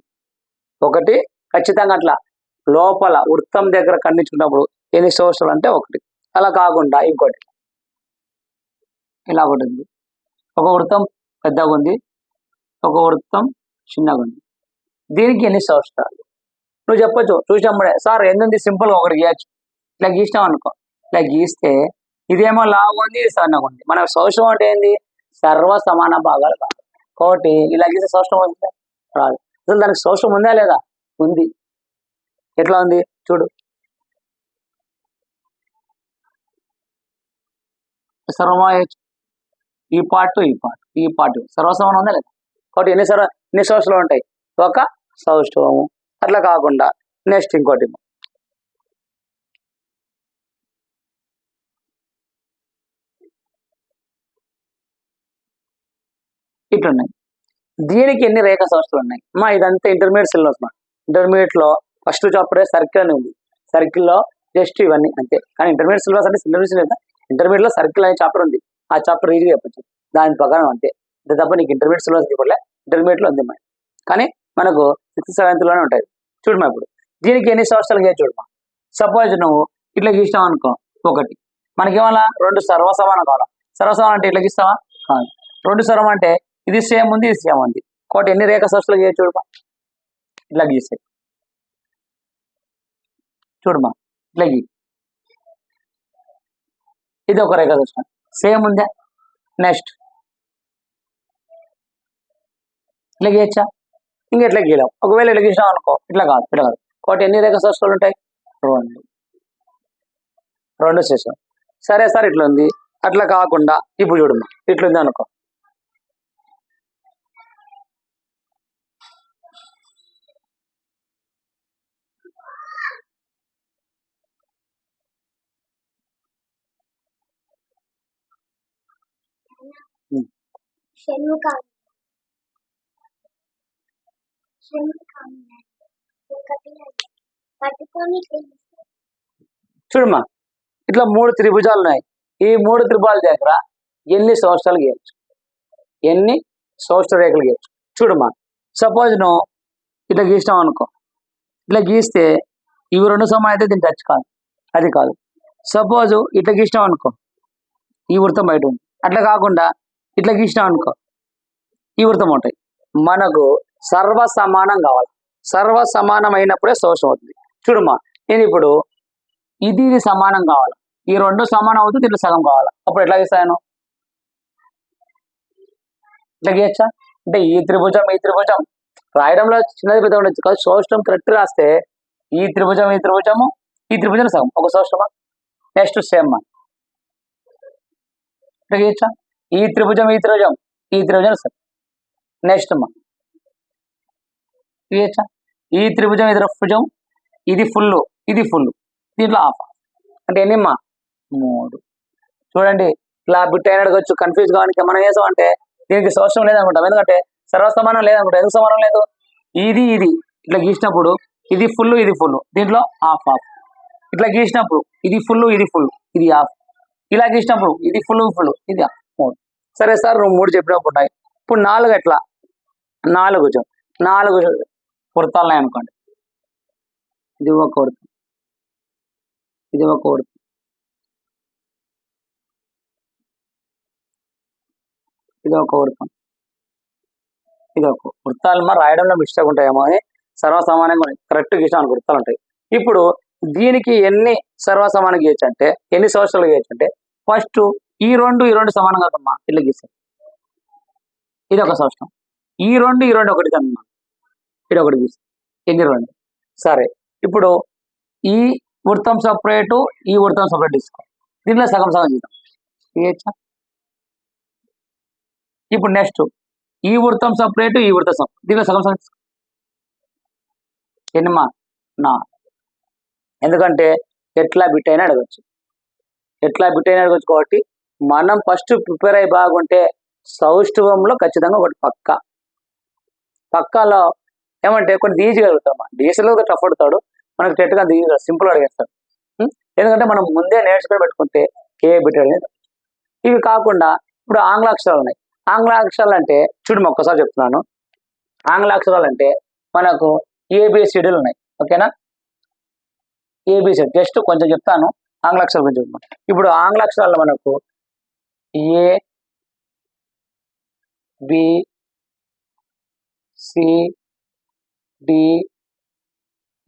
1 ఖచ్చితంగా. అట్లా లోపల వృత్తం దగ్గర ఖండించుకున్నప్పుడు ఎన్ని సంవత్సరాలు అంటే 1. అలా కాకుండా ఇంకోటి, ఇలా ఒకటి ఉంది, ఒక వృత్తం పెద్దగా ఉంది, ఒక వృత్తం చిన్నగా ఉంది, దీనికి ఎన్ని సంవత్సరాలు? నువ్వు చెప్పొచ్చు చూసినప్పుడే, సార్ ఎందుంది సింపుల్గా ఒకటి గీయచ్చు. ఇట్లా గీసినాం అనుకో, ఇట్లా గీస్తే ఇదేమో లావు ఉంది, ఇది సన్నగా ఉంది. మన సంవత్సరం అంటే ఏంది? సర్వ సమాన భాగాలు కాదు. కాబట్టి ఇలా గీసే సంవత్సరం వస్తుందా? రాదు. అసలు దానికి సంవత్సరం ఉందా లేదా? ఉంది. ఎట్లా ఉంది చూడు. సర్వమాయచ్చు, ఈ పార్ట్ ఈ పార్ట్ ఈ పార్ట్ సర్వసమానం ఉందా లేదా? కాబట్టి ఎన్ని సంవత్సరాలు ఉంటాయి? 1 సంవత్సరము. అట్లా కాకుండా నెక్స్ట్ ఇంకోటి, ఇట్లున్నాయి. దీనికి ఎన్ని రేఖ సంవత్సరాలు ఉన్నాయి? ఇదంతా ఇంటర్మీడియట్ సిలబస్. ఇంటర్మీడియట్ లో ఫస్ట్ చాప్టరే సర్కిల్ అని ఉంది. సర్కిల్లో జస్ట్ ఇవన్నీ అంతే. కానీ ఇంటర్మీడియట్ సిలబస్ అంటే సిలబస్ లేదా, ఇంటర్మీడియట్ లో సర్కిల్ అనే చాప్టర్ ఉంది. ఆ చాప్టర్ ఈజీగా చెప్పచ్చు, దాని ప్రకారం అంతే. అంతే తప్ప నీకు ఇంటర్మీడియట్ సిలబస్ చెప్పలే, ఇంటర్మీడియట్ లో ఉంది. కానీ మనకు 6th 7th లోనే ఉంటాయి. చూడమా ఇప్పుడు దీనికి ఎన్ని సంవత్సరాలు గీయ చూడమా. సపోజ్ నువ్వు ఇట్లా గీస్తావు అనుకో, 1. మనకేమన్నా 2 సర్వసమానం కావాలి. సర్వసమానం అంటే ఇట్లా గీస్తావా? కాదు. 2 సర్వం అంటే ఇది సేమ్ ఉంది, ఇది సేమ్ ఉంది. కాబట్టి ఎన్ని రేఖ సంవత్సరాలు గీయ చూడమా. ఇట్లా గీసే చూడమా, ఇట్లా గీ, ఇది ఒక రేఖ సంవత్సరం సేమ్ ఉందా. నెక్స్ట్ ఇట్లా గీయచ్చా? ఇంకా ఇట్లా గీయలేం. ఒకవేళ ఇట్లా గీసాం అనుకో, ఇట్లా కాదు, ఇట్లా కాదు. కాబట్టి ఎన్ని రేఖ సంవత్సరాలు ఉంటాయి? 2 చేసాం. సరే సార్ ఇట్లా ఉంది. అట్లా కాకుండా ఇప్పుడు చూడమ్మా, ఇట్లుంది అనుకో, చూడమ్మా ఇట్లా 3 త్రిభుజాలు ఉన్నాయి. ఈ 3 త్రిభుజాల దగ్గర ఎన్ని సంవత్సరాలు గీయచ్చు? ఎన్ని సంవత్సర రేఖలు గీయచ్చు? చూడమ్మా, సపోజ్ నువ్వు ఇట్లా గీసినావు అనుకో, ఇట్లా గీస్తే ఇవి 2 సమానం అయితే దీన్ని టచ్ కాదు, అది కాదు. సపోజ్ ఇట్లా గీసినావు అనుకో, ఈ వృత్తం బయట ఉంది. అట్లా కాకుండా ఇట్లా గీసినావు అనుకో, ఈ వృత్తం ఉంటాయి. మనకు సర్వ సమానం కావాలి. సర్వ సమానం అయినప్పుడే సంవత్సరం అవుతుంది. చూడమ్మా, నేను ఇప్పుడు ఇది సమానం కావాలి, ఈ 2 సమానం అవుతుంది, ఇట్లా సగం కావాలి. అప్పుడు ఎట్లా గీస్తాను? ఇట్లా గీయచ్చా? అంటే ఈ త్రిభుజం ఈ త్రిభుజం రాయడంలో చిన్నది పెద్ద ఉండొచ్చు కాదు, సంవత్సరం కరెక్ట్ రాస్తే ఈ త్రిభుజం ఈ త్రిభుజము ఈ త్రిభుజం సగం ఒక సంవత్సరమా. నెక్స్ట్ సేమ్ ఇట్లా గీయచ్చా? ఈ త్రిభుజం ఈ త్రిభుజం ఈ త్రిభుజం సార్. నెక్స్ట్ అమ్మా గీయచ్చా? ఈ త్రిభుజం ఇది భుజం, ఇది ఫుల్ ఇది ఫుల్, దీంట్లో హాఫ్ అంటే ఎన్నిమ్మా 3. చూడండి ఇలా బిట్ అయిన అడగచ్చు. కన్ఫ్యూజ్ కావడానికి మనం చేసాం అంటే దీనికి సోషం లేదనుకుంటాం, ఎందుకంటే సర్వసమానం లేదనుకుంటాం. ఎందుకు సమానం లేదు? ఇది ఇది ఇట్లా గీసినప్పుడు ఇది ఫుల్ ఇది ఫుల్, దీంట్లో హాఫ్ హాఫ్. ఇట్లా గీసినప్పుడు ఇది ఫుల్ ఇది ఫుల్, ఇది హాఫ్. ఇలా గీసినప్పుడు ఇది ఫుల్ ఫుల్, ఇది హాఫ్. 3. సరే సార్ నువ్వు 3 చెప్పినప్పుడు ఉన్నాయి. ఇప్పుడు 4 ఎట్లా? 4 వృత్తాలు అనుకోండి. ఇది ఒక వృత్తం, ఇది ఒక వృత్తం, ఇది ఒక వృత్తం, ఇది ఒక వృత్తాలు రాయడంలో మిస్టేక్ ఉంటాయేమో అని సర్వసమానంగా కరెక్ట్ గీసిన వృత్తాలు ఉంటాయి. ఇప్పుడు దీనికి ఎన్ని సర్వసమానం గీయచ్చు అంటే, ఎన్ని సంవత్సరాలు గీయచ్చు అంటే, ఫస్ట్ ఈ రెండు సమానం కదమ్మా, ఇట్లా గీస్తాం. ఇది ఒక సంవత్సరం. ఈ రెండు ఒకటి కదమ్మా, ఇది ఒకటి గీస్తాం. ఎన్ని 2? సరే ఇప్పుడు ఈ వృత్తం సపరేటు ఈ వృత్తం సపరేట్ తీసుకో, దీంట్లో సగం సగం గీద్దాం. గీయచ్చా? ఇప్పుడు నెక్స్ట్ ఈ వృత్తం సపరేటు ఈ వృత్తం సపరేట్, దీంట్లో సగం సగం తీసుకో. ఎన్నమ్మా? 4. ఎందుకంటే ఎట్లా బిట్ అయినా అడగచ్చు, ఎట్లా బిట్ అయినా అడగచ్చు. కాబట్టి మనం ఫస్ట్ ప్రిపేర్ అయ్యి బాగుంటే సౌష్ఠవంలో ఖచ్చితంగా ఒకటి పక్కాలో ఏమంటే కొన్ని తీయగలుగుతామా. డీసెల్ టఫ్ పడతాడు, మనకు టెట్గా సింపుల్ అడిగేస్తాడు. ఎందుకంటే మనం ముందే నేర్చుకొని పెట్టుకుంటే ఏ బిట్ అనేది. ఇవి కాకుండా ఇప్పుడు ఆంగ్ల అక్షరాలు ఉన్నాయి. ఆంగ్ల అక్షరాలు అంటే చూడు ఒక్కసారి చెప్తున్నాను. ఆంగ్ల అక్షరాలు అంటే మనకు ఏబిసిడీలు ఉన్నాయి. ఓకేనా? ఏబిసిడి జస్ట్ కొంచెం చెప్తాను, ఆంగ్ల అక్షరాలు కొంచెం చెప్తాను. ఇప్పుడు ఆంగ్ల అక్షరాల్లో మనకు A B C D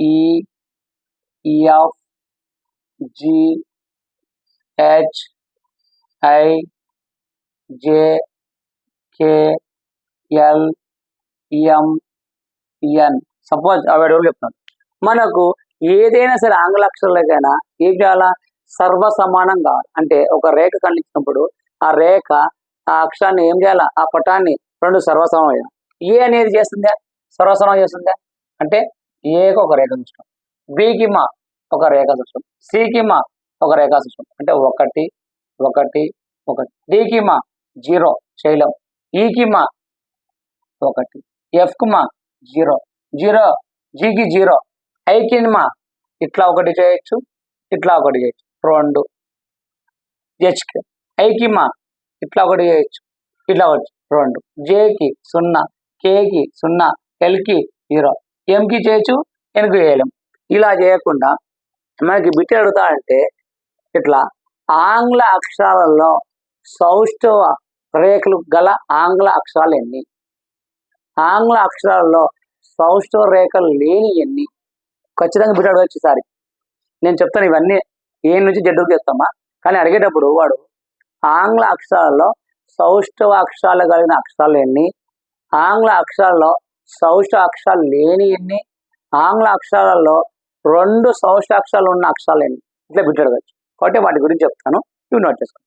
E F G H I J K L M N. Suppose అవి చెప్తున్నాను. మనకు ఏదైనా సరే ఆంగ్ల అక్షరాలకైనా ఏం చేయాలా? సర్వసమానం కావాలి. అంటే ఒక రేఖ కనిపించినప్పుడు ఆ రేఖ ఆ అక్షరాన్ని ఏం చేయాలా? ఆ పటాన్ని 2 సర్వసమానం. ఏ అనేది చేస్తుందా? సర్వసమానం చేస్తుందా? అంటే ఏకి ఒక రేఖ చూస్తాం, బికి మా ఒక రేఖ చూస్తాం, సికి మా ఒక రేఖ చూస్తాం. అంటే 1 1 1. డికి మా 0 శైలం, ఈకి మా 1, ఎఫ్కి మా 0 0, జీకి 0, ఐకి మా ఇట్లా 1 చేయొచ్చు, ఇట్లా 1 చేయొచ్చు 2. హెచ్కి ఐకి మా ఇట్లా 1 చేయొచ్చు, ఇట్లా 2. జేకి 0, కేకి 0, ఎల్కి 0, ఎంకి చేయొచ్చు, ఎన్కి చేయలేం. ఇలా చేయకుండా మనకి బిట్ అడుగుతా అంటే ఇట్లా ఆంగ్ల అక్షరాలలో సౌష్ఠవ రేఖలు గల ఆంగ్ల అక్షరాలు ఎన్ని, ఆంగ్ల అక్షరాలలో సౌష్ఠవ రేఖలు లేని ఎన్ని, ఖచ్చితంగా బిట్ అడగచ్చు. సారి నేను చెప్తాను, ఇవన్నీ ఏ నుంచి జడ్డుకు చెప్తామా. కానీ అడిగేటప్పుడు వాడు ఆంగ్ల అక్షరాలలో సౌష్ఠవ అక్షరాలు కలిగిన అక్షరాలు ఎన్ని, ఆంగ్ల అక్షరాల్లో సౌష్ఠవ అక్షరాలు లేని ఎన్ని, ఆంగ్ల అక్షరాలలో 2 సౌష్ఠవ అక్షరాలు ఉన్న అక్షరాలు ఎన్ని, ఇట్లా బిట్ అడగచ్చు. కాబట్టి వాటి గురించి చెప్తాను, ఇవి నోట్ చేసుకోండి.